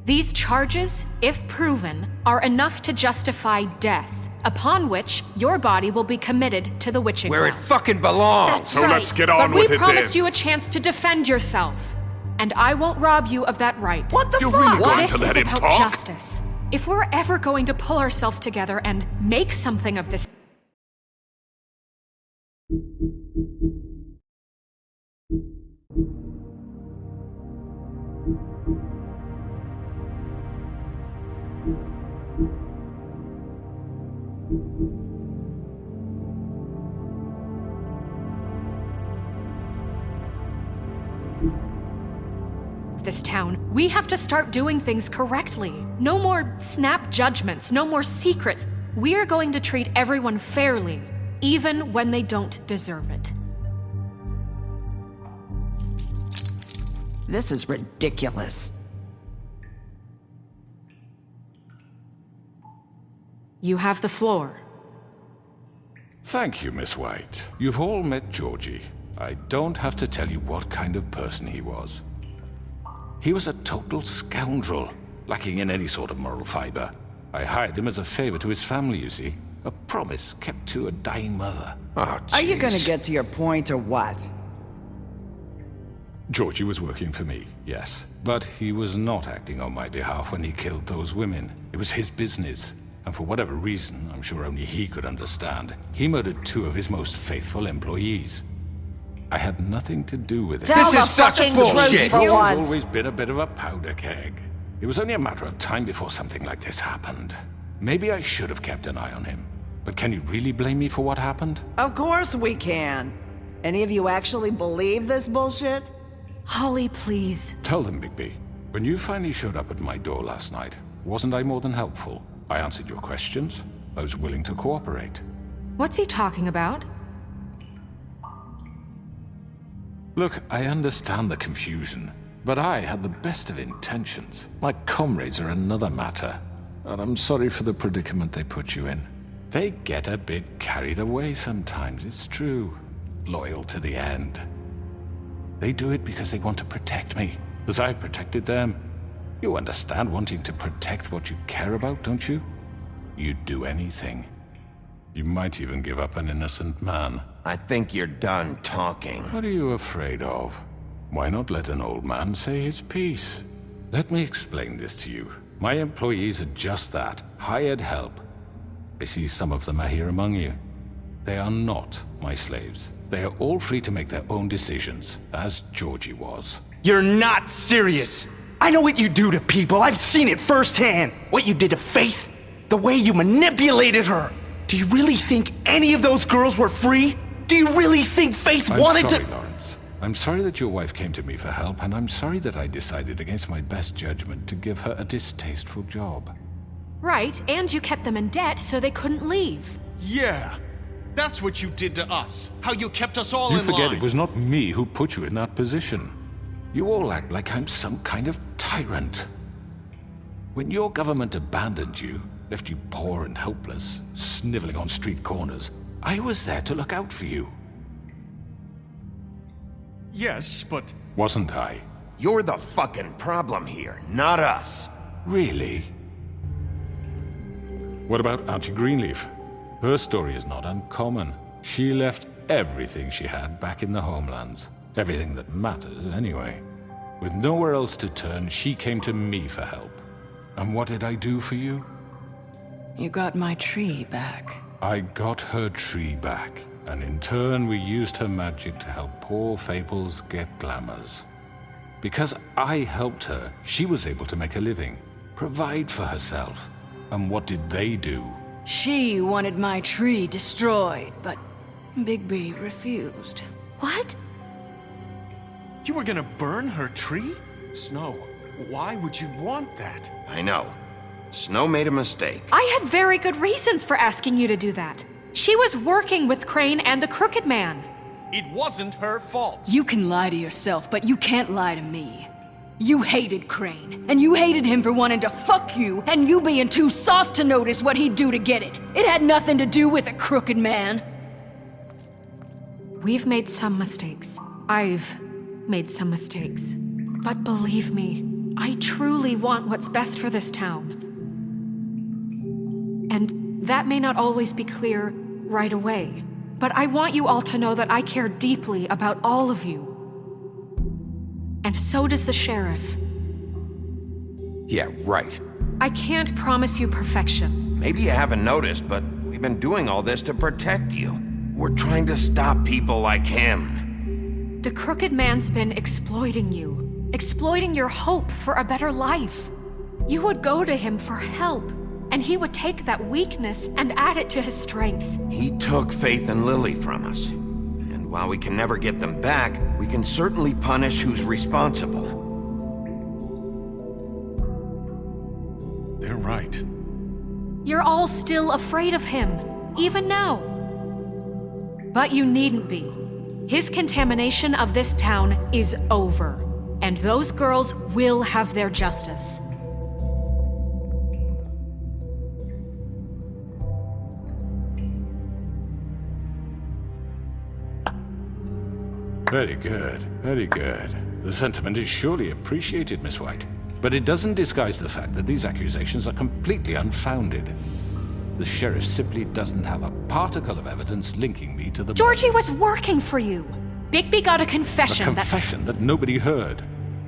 Speaker 3: These charges, if proven, are enough to justify death, upon which your body will be committed to the witching
Speaker 15: Where it
Speaker 3: well.
Speaker 15: fucking belongs.
Speaker 14: That's
Speaker 13: So
Speaker 14: right.
Speaker 13: let's get on
Speaker 3: But
Speaker 13: with
Speaker 3: we
Speaker 13: it
Speaker 3: promised
Speaker 13: then.
Speaker 3: you a chance to defend yourself, and I won't rob you of that right.
Speaker 4: What the
Speaker 13: You're
Speaker 4: fuck?
Speaker 13: really going
Speaker 3: This
Speaker 13: to
Speaker 3: is
Speaker 13: let him
Speaker 3: about
Speaker 13: talk?
Speaker 3: justice. If we're ever going to pull ourselves together and make something of this... this town, we have to start doing things correctly. No more snap judgments, no more secrets. We are going to treat everyone fairly, even when they don't deserve it.
Speaker 4: This is ridiculous.
Speaker 3: You have the floor.
Speaker 7: Thank you, Miss White. You've all met Georgie. I don't have to tell you what kind of person he was. He was a total scoundrel, lacking in any sort of moral fiber. I hired him as a favor to his family, you see. A promise kept to a dying mother.
Speaker 15: Oh,
Speaker 4: Are you gonna
Speaker 15: jeez.
Speaker 4: get to your point or what?
Speaker 7: Georgie was working for me, yes. But he was not acting on my behalf when he killed those women. It was his business. And for whatever reason, I'm sure only he could understand, he murdered 2 of his most faithful employees. I had nothing to do with it.
Speaker 4: Tell
Speaker 15: This
Speaker 4: the
Speaker 15: is such
Speaker 4: fucking
Speaker 15: bullshit.
Speaker 4: truth for
Speaker 7: He's
Speaker 4: once.
Speaker 7: always been a bit of a powder keg. It was only a matter of time before something like this happened. Maybe I should have kept an eye on him. But can you really blame me for what happened?
Speaker 4: Of course we can. Any of you actually believe this bullshit?
Speaker 3: Holly, please.
Speaker 7: Tell them, Bigby. When you finally showed up at my door last night, wasn't I more than helpful? I answered your questions. I was willing to cooperate.
Speaker 3: What's he talking about?
Speaker 7: Look, I understand the confusion, but I had the best of intentions. My comrades are another matter, and I'm sorry for the predicament they put you in. They get a bit carried away sometimes, it's true. Loyal to the end. They do it because they want to protect me, as I protected them. You understand wanting to protect what you care about, don't you? You'd do anything. You might even give up an innocent man.
Speaker 2: I think you're done talking.
Speaker 7: What are you afraid of? Why not let an old man say his piece? Let me explain this to you. My employees are just that, hired help. I see some of them are here among you. They are not my slaves. They are all free to make their own decisions, as Georgie was.
Speaker 8: You're not serious. I know what you do to people. I've seen it firsthand. What you did to Faith. The way you manipulated her. Do you really think any of those girls were free? Do you really think Faith wanted to—
Speaker 7: I'm sorry, Lawrence. I'm sorry that your wife came to me for help, and I'm sorry that I decided against my best judgment to give her a distasteful job.
Speaker 3: Right, and you kept them in debt so they couldn't leave.
Speaker 12: Yeah. That's what you did to us. How you kept us all
Speaker 7: You
Speaker 12: in
Speaker 7: forget
Speaker 12: line.
Speaker 7: it was not me who put you in that position. You all act like I'm some kind of tyrant. When your government abandoned you, left you poor and helpless, sniveling on street corners, I was there to look out for you.
Speaker 12: Yes, but...
Speaker 7: Wasn't I?
Speaker 2: You're the fucking problem here, not us.
Speaker 7: Really? What about Auntie Greenleaf? Her story is not uncommon. She left everything she had back in the homelands. Everything that matters, anyway. With nowhere else to turn, she came to me for help. And what did I do for you?
Speaker 1: You got my tree back.
Speaker 7: I got her tree back, and in turn we used her magic to help poor Fables get glamours. Because I helped her, she was able to make a living, provide for herself. And what did they do?
Speaker 1: She wanted my tree destroyed, but Bigby refused.
Speaker 14: What?
Speaker 12: You were gonna burn her tree? Snow, why would you want that?
Speaker 2: I know. Snow made a mistake.
Speaker 3: I had very good reasons for asking you to do that. She was working with Crane and the Crooked Man.
Speaker 12: It wasn't her fault.
Speaker 1: You can lie to yourself, but you can't lie to me. You hated Crane, and you hated him for wanting to fuck you, and you being too soft to notice what he'd do to get it. It had nothing to do with a Crooked Man.
Speaker 3: We've made some mistakes. I've made some mistakes. But believe me, I truly want what's best for this town. And that may not always be clear right away, but I want you all to know that I care deeply about all of you. And so does the sheriff.
Speaker 15: Yeah, right.
Speaker 3: I can't promise you perfection.
Speaker 2: Maybe you haven't noticed, but we've been doing all this to protect you. We're trying to stop people like him.
Speaker 3: The Crooked Man's been exploiting you, exploiting your hope for a better life. You would go to him for help, and he would take that weakness and add it to his strength.
Speaker 2: He took Faith and Lily from us. And while we can never get them back, we can certainly punish who's responsible.
Speaker 13: They're right.
Speaker 3: You're all still afraid of him, even now. But you needn't be. His contamination of this town is over, and those girls will have their justice.
Speaker 7: Very good, very good. The sentiment is surely appreciated, Miss White. But it doesn't disguise the fact that these accusations are completely unfounded. The sheriff simply doesn't have a particle of evidence linking me to the—
Speaker 3: Georgie was working for you. Bigby got a confession
Speaker 7: A confession that nobody heard.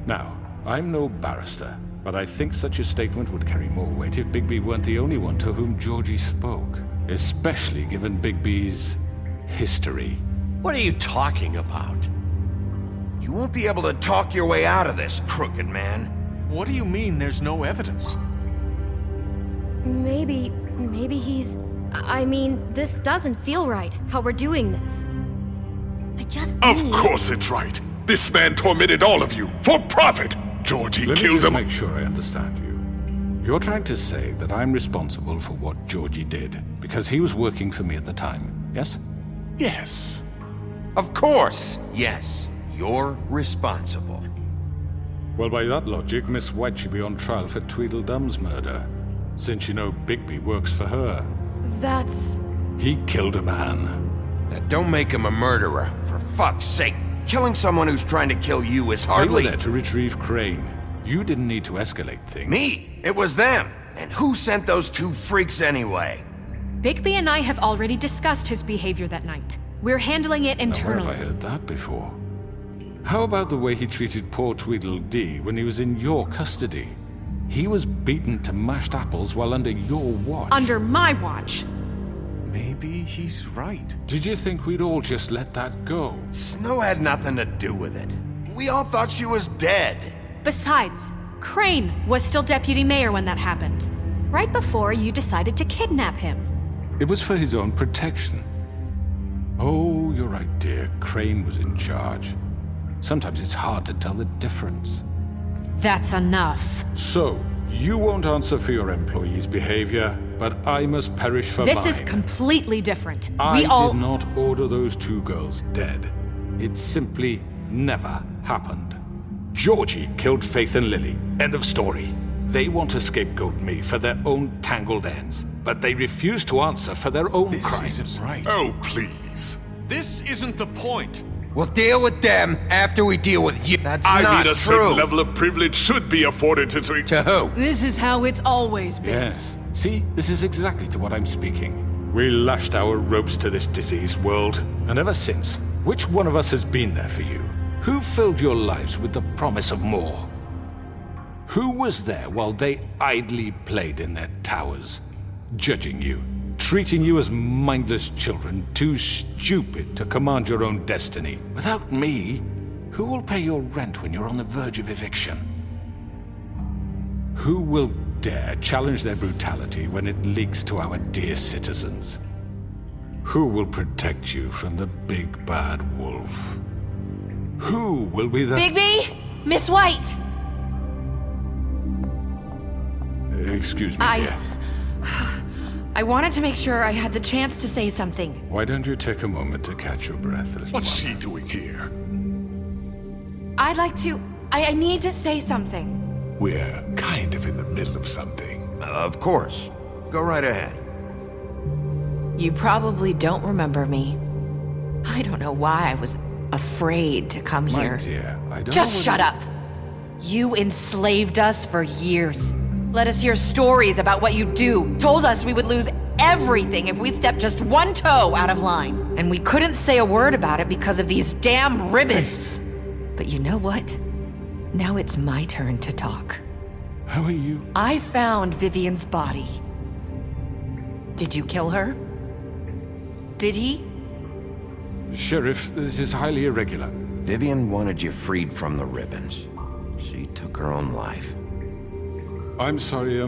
Speaker 7: Now, I'm no barrister, but I think such a statement would carry more weight if Bigby weren't the only one to whom Georgie spoke. Especially given Bigby's history.
Speaker 15: What are you talking about?
Speaker 2: You won't be able to talk your way out of this, Crooked Man.
Speaker 12: What do you mean there's no evidence?
Speaker 14: Maybe he's... I mean, this doesn't feel right, how we're doing this. I just
Speaker 13: Of
Speaker 14: need...
Speaker 13: course it's right. This man tormented all of you for profit. Georgie
Speaker 7: Let me
Speaker 13: killed
Speaker 7: just
Speaker 13: him.
Speaker 7: make sure I understand you. You're trying to say that I'm responsible for what Georgie did because he was working for me at the time, yes?
Speaker 13: Yes.
Speaker 2: Of course, yes. You're responsible.
Speaker 7: Well, by that logic, Miss White should be on trial for Tweedledum's murder, since you know Bigby works for her.
Speaker 14: That's...
Speaker 7: He killed a man.
Speaker 15: Now, don't make him a murderer.
Speaker 2: For fuck's sake, killing someone who's trying to kill you is hardly...
Speaker 7: They were there to retrieve Crane. You didn't need to escalate things.
Speaker 2: Me? It was them. And who sent those two freaks anyway?
Speaker 3: Bigby and I have already discussed his behavior that night. We're handling it
Speaker 7: Now, where
Speaker 3: internally.
Speaker 7: have I heard that before? How about the way he treated poor Tweedledee when he was in your custody? He was beaten to mashed apples while under your watch.
Speaker 3: Under my watch.
Speaker 12: Maybe he's right.
Speaker 7: Did you think we'd all just let that go?
Speaker 2: Snow had nothing to do with it. We all thought she was dead.
Speaker 3: Besides, Crane was still deputy mayor when that happened. Right before you decided to kidnap him.
Speaker 7: It was for his own protection. Oh, you're right, dear. Crane was in charge. Sometimes it's hard to tell the difference.
Speaker 3: That's enough.
Speaker 7: So, you won't answer for your employees' behavior, but I must perish for
Speaker 3: This
Speaker 7: mine.
Speaker 3: is completely different.
Speaker 7: I
Speaker 3: We all.
Speaker 7: did not order those two girls dead. It simply never happened. Georgie killed Faith and Lily. End of story. They want to scapegoat me for their own tangled ends, but they refuse to answer for their own crimes.
Speaker 12: This isn't right.
Speaker 13: Oh, please.
Speaker 12: This isn't the point.
Speaker 15: We'll deal with them after we deal with you.
Speaker 2: That's
Speaker 13: I
Speaker 2: not
Speaker 13: mean, a
Speaker 2: true.
Speaker 13: certain level of privilege should be afforded to...
Speaker 15: To who?
Speaker 1: This is how it's always been.
Speaker 7: Yes. See, this is exactly to what I'm speaking. We lashed our ropes to this diseased world, and ever since, which one of us has been there for you? Who filled your lives with the promise of more? Who was there while they idly played in their towers, judging you, treating you as mindless children, too stupid to command your own destiny? Without me, who will pay your rent when you're on the verge of eviction? Who will dare challenge their brutality when it leaks to our dear citizens? Who will protect you from the big bad wolf? Who will be the...
Speaker 14: Bigby? Miss White!
Speaker 7: Excuse me, dear.
Speaker 16: I wanted to make sure I had the chance to say something.
Speaker 7: Why don't you take a moment to catch your breath a little
Speaker 13: What's
Speaker 7: while?
Speaker 13: she doing here?
Speaker 16: I'd like to. I need to say something.
Speaker 13: We're kind of in the middle of something.
Speaker 2: Of course. Go right ahead.
Speaker 16: You probably don't remember me. I don't know why I was afraid to come
Speaker 7: My
Speaker 16: here.
Speaker 7: dear, I don't
Speaker 16: Just
Speaker 7: know
Speaker 16: shut up. You enslaved us for years. Let us hear stories about what you do. Told us we would lose everything if we stepped just one toe out of line. And we couldn't say a word about it because of these damn ribbons. But you know what? Now it's my turn to talk.
Speaker 7: How are you?
Speaker 16: I found Vivian's body. Did you kill her? Did he?
Speaker 7: Sheriff, this is highly irregular.
Speaker 2: Vivian wanted you freed from the ribbons. She took her own life.
Speaker 7: I'm sorry,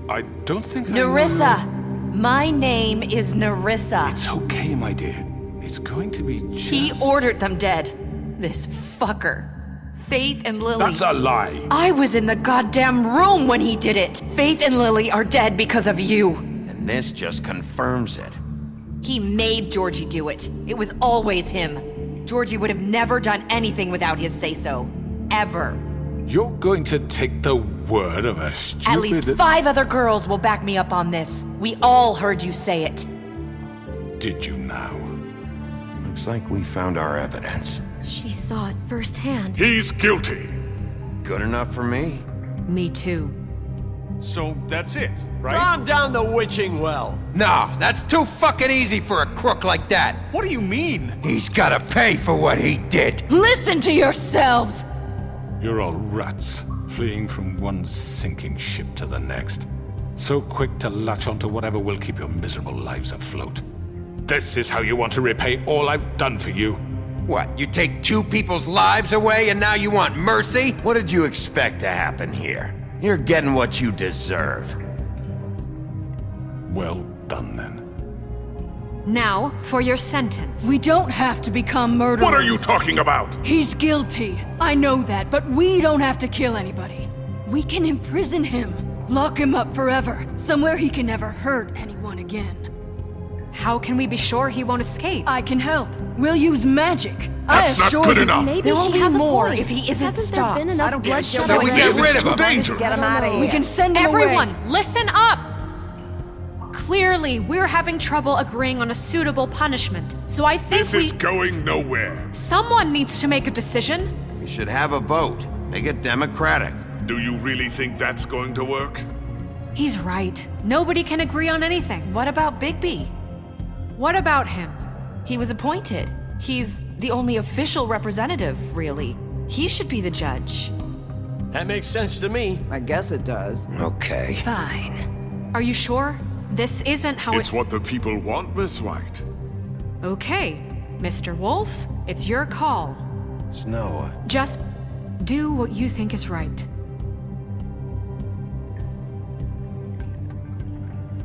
Speaker 7: I don't think I know
Speaker 16: Nerissa! My name is Nerissa.
Speaker 7: It's okay, my dear. It's going to be just...
Speaker 16: He ordered them dead. This fucker. Faith and Lily.
Speaker 7: That's a lie.
Speaker 16: I was in the goddamn room when he did it. Faith and Lily are dead because of you.
Speaker 2: And this just confirms it.
Speaker 16: He made Georgie do it. It was always him. Georgie would have never done anything without his say-so. Ever.
Speaker 7: You're going to take the word of a stupid...
Speaker 16: At least 5 other girls will back me up on this. We all heard you say it.
Speaker 7: Did you now?
Speaker 2: Looks like we found our evidence.
Speaker 14: She saw it firsthand.
Speaker 13: He's guilty.
Speaker 2: Good enough for me?
Speaker 3: Me too.
Speaker 12: So that's it, right?
Speaker 15: Calm down the witching well. Nah, that's too fucking easy for a crook like that.
Speaker 12: What do you mean?
Speaker 15: He's gotta pay for what he did.
Speaker 1: Listen to yourselves!
Speaker 7: You're all rats, fleeing from one sinking ship to the next. So quick to latch onto whatever will keep your miserable lives afloat. This is how you want to repay all I've done for you.
Speaker 15: What, you take 2 people's lives away and now you want mercy?
Speaker 2: What did you expect to happen here? You're getting what you deserve.
Speaker 7: Well done, then.
Speaker 3: Now, for your sentence.
Speaker 1: We don't have to become murderers.
Speaker 13: What are you talking about?
Speaker 1: He's guilty. I know that, but we don't have to kill anybody. We can imprison him. Lock him up forever. Somewhere he can never hurt anyone again.
Speaker 3: How can we be sure he won't escape?
Speaker 1: I can help. We'll use magic.
Speaker 13: That's not good enough.
Speaker 14: Maybe
Speaker 16: There will
Speaker 14: she
Speaker 16: be
Speaker 14: has
Speaker 16: more
Speaker 14: a point.
Speaker 16: if he isn't
Speaker 14: Hasn't
Speaker 16: stopped.
Speaker 14: there been enough
Speaker 16: I don't get it.
Speaker 14: bloodshed
Speaker 15: So we
Speaker 14: already?
Speaker 15: get rid
Speaker 13: It's
Speaker 15: of
Speaker 13: too
Speaker 15: him.
Speaker 13: dangerous.
Speaker 11: Get him out of here.
Speaker 1: We can send him
Speaker 3: Everyone,
Speaker 1: away.
Speaker 3: listen up! Clearly, we're having trouble agreeing on a suitable punishment, so I think
Speaker 13: This is going nowhere.
Speaker 3: Someone needs to make a decision.
Speaker 2: We should have a vote. Make it democratic.
Speaker 13: Do you really think that's going to work?
Speaker 3: He's right. Nobody can agree on anything.
Speaker 16: What about Bigby?
Speaker 3: What about him?
Speaker 16: He was appointed. He's the only official representative, really. He should be the judge.
Speaker 12: That makes sense to me.
Speaker 4: I guess it does.
Speaker 2: Okay.
Speaker 1: Fine.
Speaker 3: Are you sure? This isn't how
Speaker 13: It's what the people want, Miss White.
Speaker 3: Okay, Mr. Wolf, it's your call.
Speaker 2: Snow.
Speaker 3: Just do what you think is right.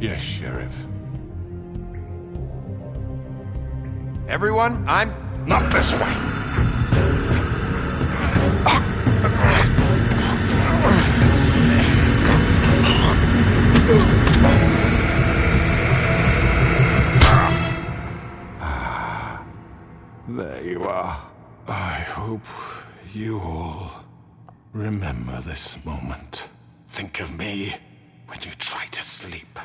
Speaker 7: Yes, Sheriff.
Speaker 2: Everyone, I'm...
Speaker 13: Not this way.
Speaker 7: There you are. I hope you all remember this moment. Think of me when you try to sleep.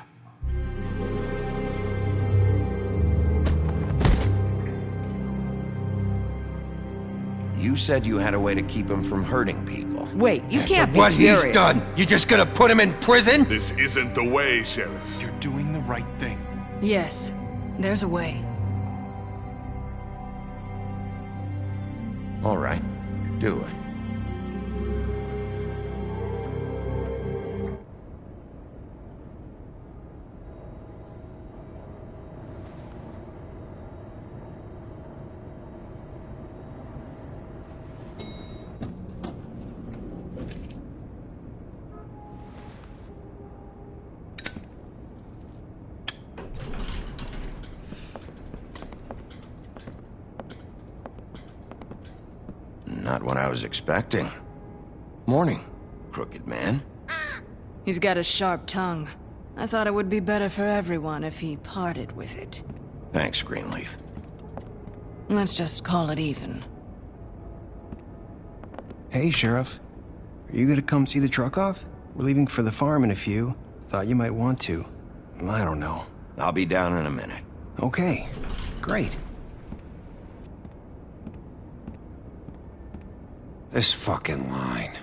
Speaker 2: You said you had a way to keep him from hurting people.
Speaker 4: Wait, you can't be
Speaker 15: What
Speaker 4: serious.
Speaker 15: he's done, you just gonna put him in prison?
Speaker 13: This isn't the way, Sheriff.
Speaker 12: You're doing the right thing.
Speaker 1: Yes, there's a way.
Speaker 2: All right, do it. Not what I was expecting. Morning, crooked man.
Speaker 1: He's got a sharp tongue. I thought it would be better for everyone if he parted with it.
Speaker 2: Thanks, Greenleaf.
Speaker 1: Let's just call it even.
Speaker 17: Hey, Sheriff. Are you gonna come see the truck off? We're leaving for the farm in a few. Thought you might want to. I don't know.
Speaker 2: I'll be down in a minute.
Speaker 17: Okay, great.
Speaker 15: This fucking line.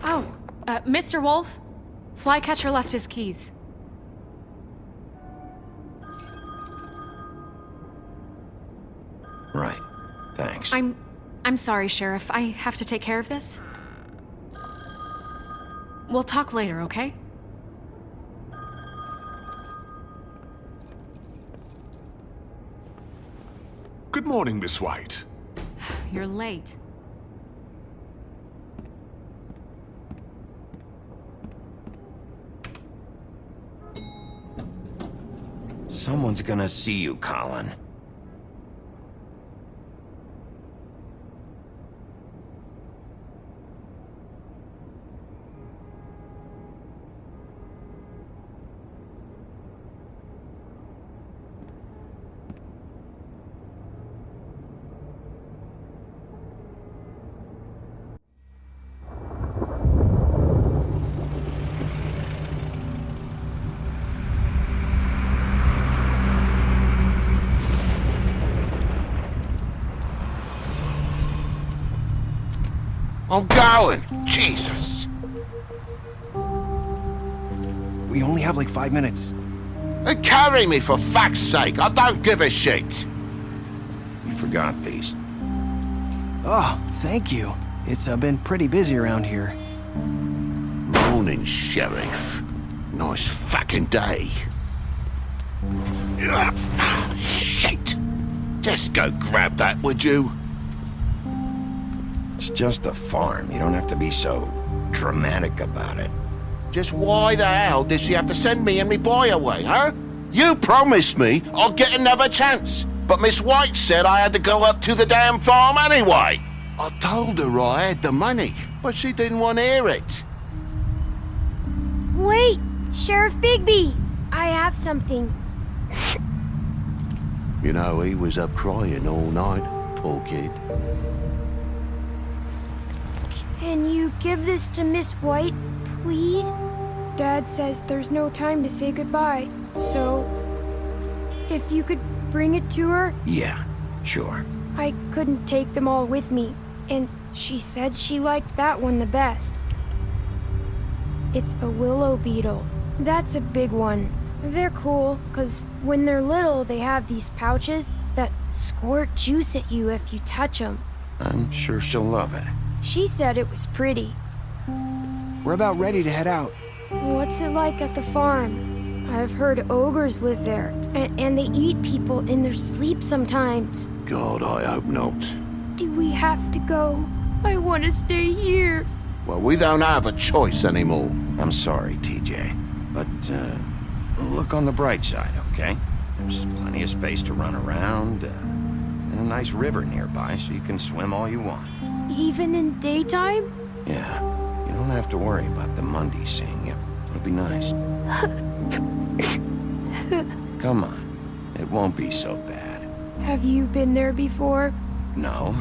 Speaker 3: Oh, Mr. Wolf, Flycatcher left his keys.
Speaker 2: Right. Thanks.
Speaker 3: I'm sorry, Sheriff. I have to take care of this. We'll talk later, okay?
Speaker 13: Good morning, Miss White.
Speaker 3: You're late.
Speaker 2: Someone's gonna see you, Colin.
Speaker 13: I'm going! Jesus!
Speaker 17: We only have like 5 minutes.
Speaker 2: Carry me, for fuck's sake! I don't give a shit! You forgot these.
Speaker 17: Oh, thank you. It's been pretty busy around here.
Speaker 2: Morning, Sheriff. Nice fucking day. Shit! Just go grab that, would you? It's just a farm. You don't have to be so dramatic about it. Just why the hell did she have to send me and me boy away, huh? You promised me I'd get another chance, but Miss White said I had to go up to the damn farm anyway. I told her I had the money, but she didn't want to hear it.
Speaker 18: Wait, Sheriff Bigby! I have something.
Speaker 2: You know, he was up crying all night, poor kid.
Speaker 18: Can you give this to Miss White, please? Dad says there's no time to say goodbye, so if you could bring it to her?
Speaker 2: Yeah, sure.
Speaker 18: I couldn't take them all with me, and She said she liked that one the best. It's a willow beetle. That's a big one. They're cool, 'cause when they're little, they have these pouches that squirt juice at you if you touch them.
Speaker 2: I'm sure she'll love it.
Speaker 18: She said it was pretty.
Speaker 17: We're about ready to head out.
Speaker 18: What's it like at the farm? I've heard ogres live there, and they eat people in their sleep sometimes.
Speaker 2: God, I hope not.
Speaker 18: Do we have to go? I want to stay here.
Speaker 2: Well, we don't have a choice anymore.
Speaker 17: I'm sorry, TJ. But, look on the bright side, okay? There's plenty of space to run around, and a nice river nearby so you can swim all you want.
Speaker 18: Even in daytime?
Speaker 17: Yeah, you don't have to worry about the Mundy seeing you. It'll be nice. Come on, it won't be so bad.
Speaker 18: Have you been there before?
Speaker 17: No,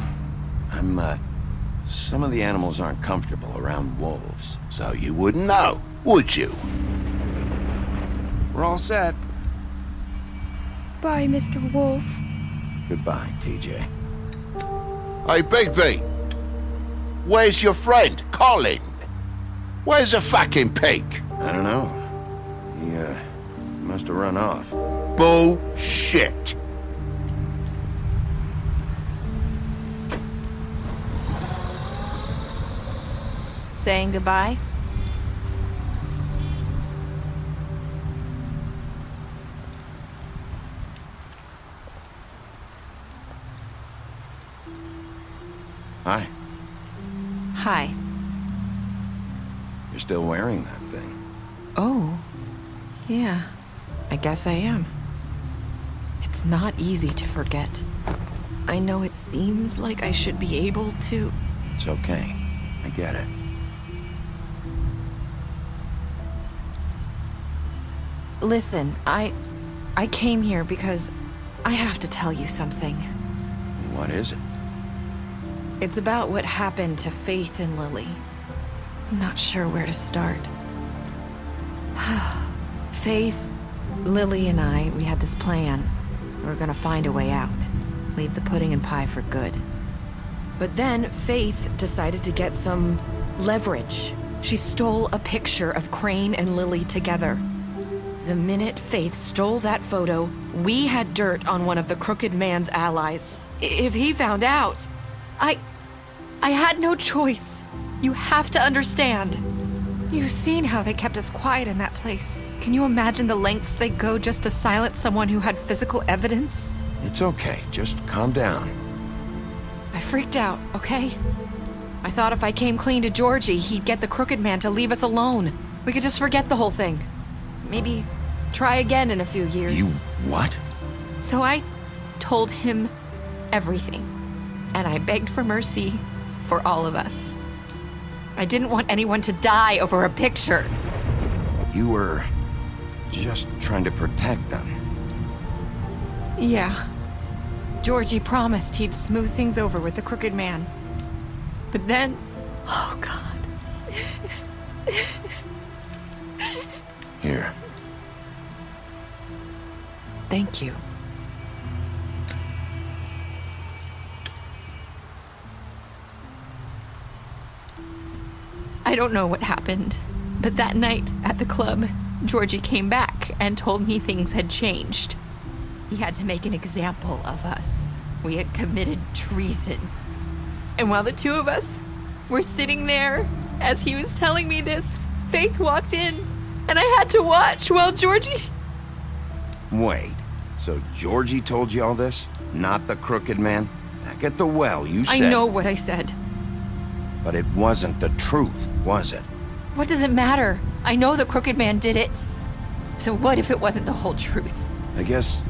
Speaker 17: some of the animals aren't comfortable around wolves.
Speaker 2: So you wouldn't know, would you?
Speaker 17: We're all set.
Speaker 18: Bye, Mr. Wolf.
Speaker 17: Goodbye, TJ.
Speaker 2: Hey, Bigby! Where's your friend, Colin? Where's the fucking pig?
Speaker 17: I don't know. He, must have run off.
Speaker 2: Bullshit!
Speaker 16: Saying goodbye?
Speaker 17: Hi.
Speaker 16: Hi.
Speaker 17: You're still wearing that thing.
Speaker 16: Oh. Yeah. I guess I am. It's not easy to forget. I know it seems like I should be able to.
Speaker 17: It's okay. I get it.
Speaker 16: Listen, I came here because I have to tell you something.
Speaker 17: What is it?
Speaker 16: It's about what happened to Faith and Lily. I'm not sure where to start. Faith, Lily, and we had this plan. We were gonna find a way out. Leave the pudding and pie for good. But then Faith decided to get some leverage. She stole a picture of Crane and Lily together. The minute Faith stole that photo, we had dirt on one of the Crooked Man's allies. If he found out, I had no choice. You have to understand. You've seen how they kept us quiet in that place. Can you imagine the lengths they go just to silence someone who had physical evidence?
Speaker 17: It's okay. Just calm down.
Speaker 16: I freaked out, okay? I thought if I came clean to Georgie, he'd get the Crooked Man to leave us alone. We could just forget the whole thing. Maybe try again in a few years.
Speaker 17: You what?
Speaker 16: So I told him everything. And I begged for mercy for all of us. I didn't want anyone to die over a picture.
Speaker 17: You were just trying to protect them.
Speaker 16: Yeah. Georgie promised he'd smooth things over with the Crooked Man. But then... Oh, God.
Speaker 17: Here.
Speaker 16: Thank you. I don't know what happened, but that night at the club, Georgie came back and told me things had changed. He had to make an example of us. We had committed treason. And while the two of us were sitting there, as he was telling me this, Faith walked in, and I had to watch while Georgie...
Speaker 17: Wait, so Georgie told you all this? Not the Crooked Man? Back at the well, you said...
Speaker 16: I know what I said.
Speaker 17: But it wasn't the truth, was it?
Speaker 16: What does it matter? I know the Crooked Man did it. So what if it wasn't the whole truth?
Speaker 17: I guess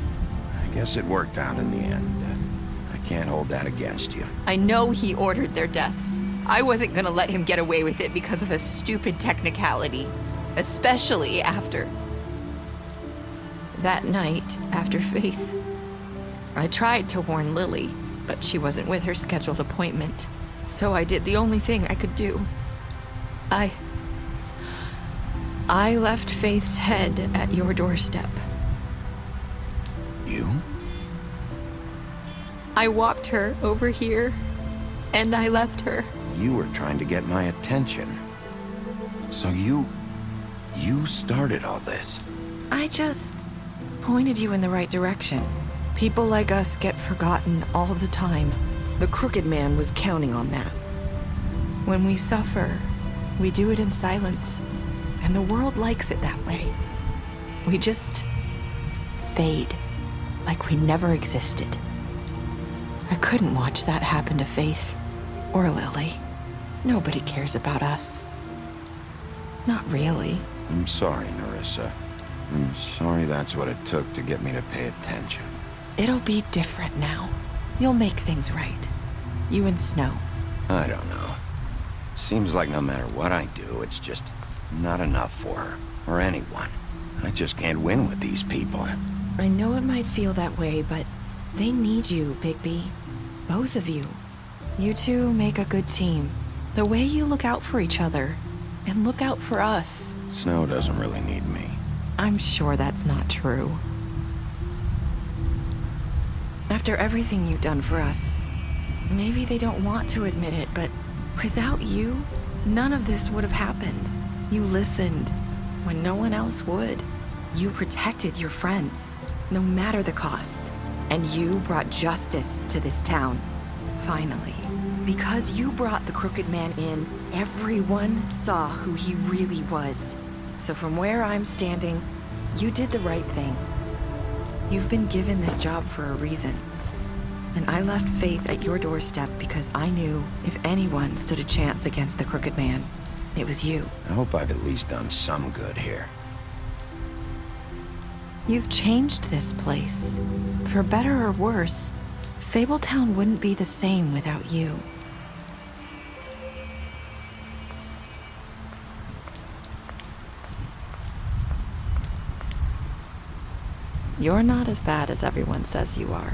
Speaker 17: it worked out in the end. I can't hold that against you.
Speaker 16: I know he ordered their deaths. I wasn't gonna let him get away with it because of a stupid technicality. Especially after... that night, after Faith. I tried to warn Lily, but she wasn't with her scheduled appointment. So I did the only thing I could do. I left Faith's head at your doorstep.
Speaker 17: You?
Speaker 16: I walked her over here, and I left her.
Speaker 17: you were trying to get my attention. So you started all this.
Speaker 4: I just pointed you in the right direction. People like us get forgotten all the time. The Crooked Man was counting on that. When we suffer, we do it in silence, and the world likes it that way. We just fade, like we never existed. I couldn't watch that happen to Faith, or Lily. Nobody cares about us. Not really.
Speaker 17: I'm sorry, Nerissa. I'm sorry that's what it took to get me to pay attention.
Speaker 4: It'll be different now. You'll make things right. You and Snow.
Speaker 17: I don't know. Seems like no matter what I do, it's just not enough for her, or anyone. I just can't win with these people.
Speaker 4: I know it might feel that way, but they need you, Bigby. Both of you. You two make a good team. The way you look out for each other, and look out for us.
Speaker 17: Snow doesn't really need me.
Speaker 4: I'm sure that's not true. After everything you've done for us, maybe they don't want to admit it, but without you, none of this would have happened. You listened when no one else would. You protected your friends, no matter the cost. And you brought justice to this town, finally. Because you brought the Crooked Man in, everyone saw who he really was. So from where I'm standing, you did the right thing. You've been given this job for a reason. And I left Faith at your doorstep because I knew if anyone stood a chance against the Crooked Man, it was you.
Speaker 17: I hope I've at least done some good here.
Speaker 4: You've changed this place. For better or worse, Fabletown wouldn't be the same without you. You're not as bad as everyone says you are.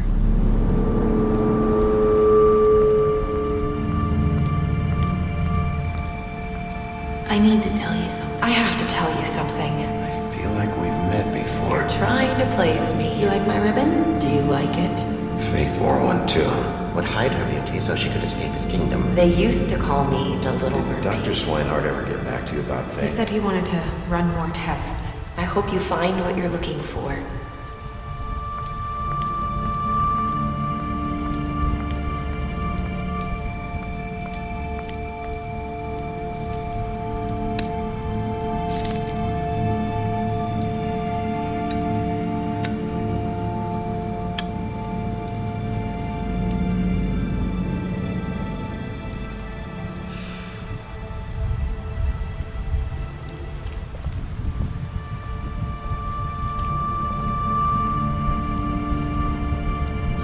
Speaker 19: I need to tell you something.
Speaker 16: I have to tell you something.
Speaker 17: I feel like we've met before.
Speaker 16: You're trying to place me.
Speaker 19: You like my ribbon?
Speaker 16: Do you like it?
Speaker 17: Faith wore one too.
Speaker 20: Would hide her beauty so she could escape his kingdom.
Speaker 16: They used to call me the Little Mermaid.
Speaker 17: Dr. Swinehart ever get back to you about Faith?
Speaker 16: He said he wanted to run more tests. I hope you find what you're looking for.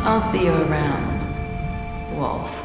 Speaker 19: I'll see you around, Wolf.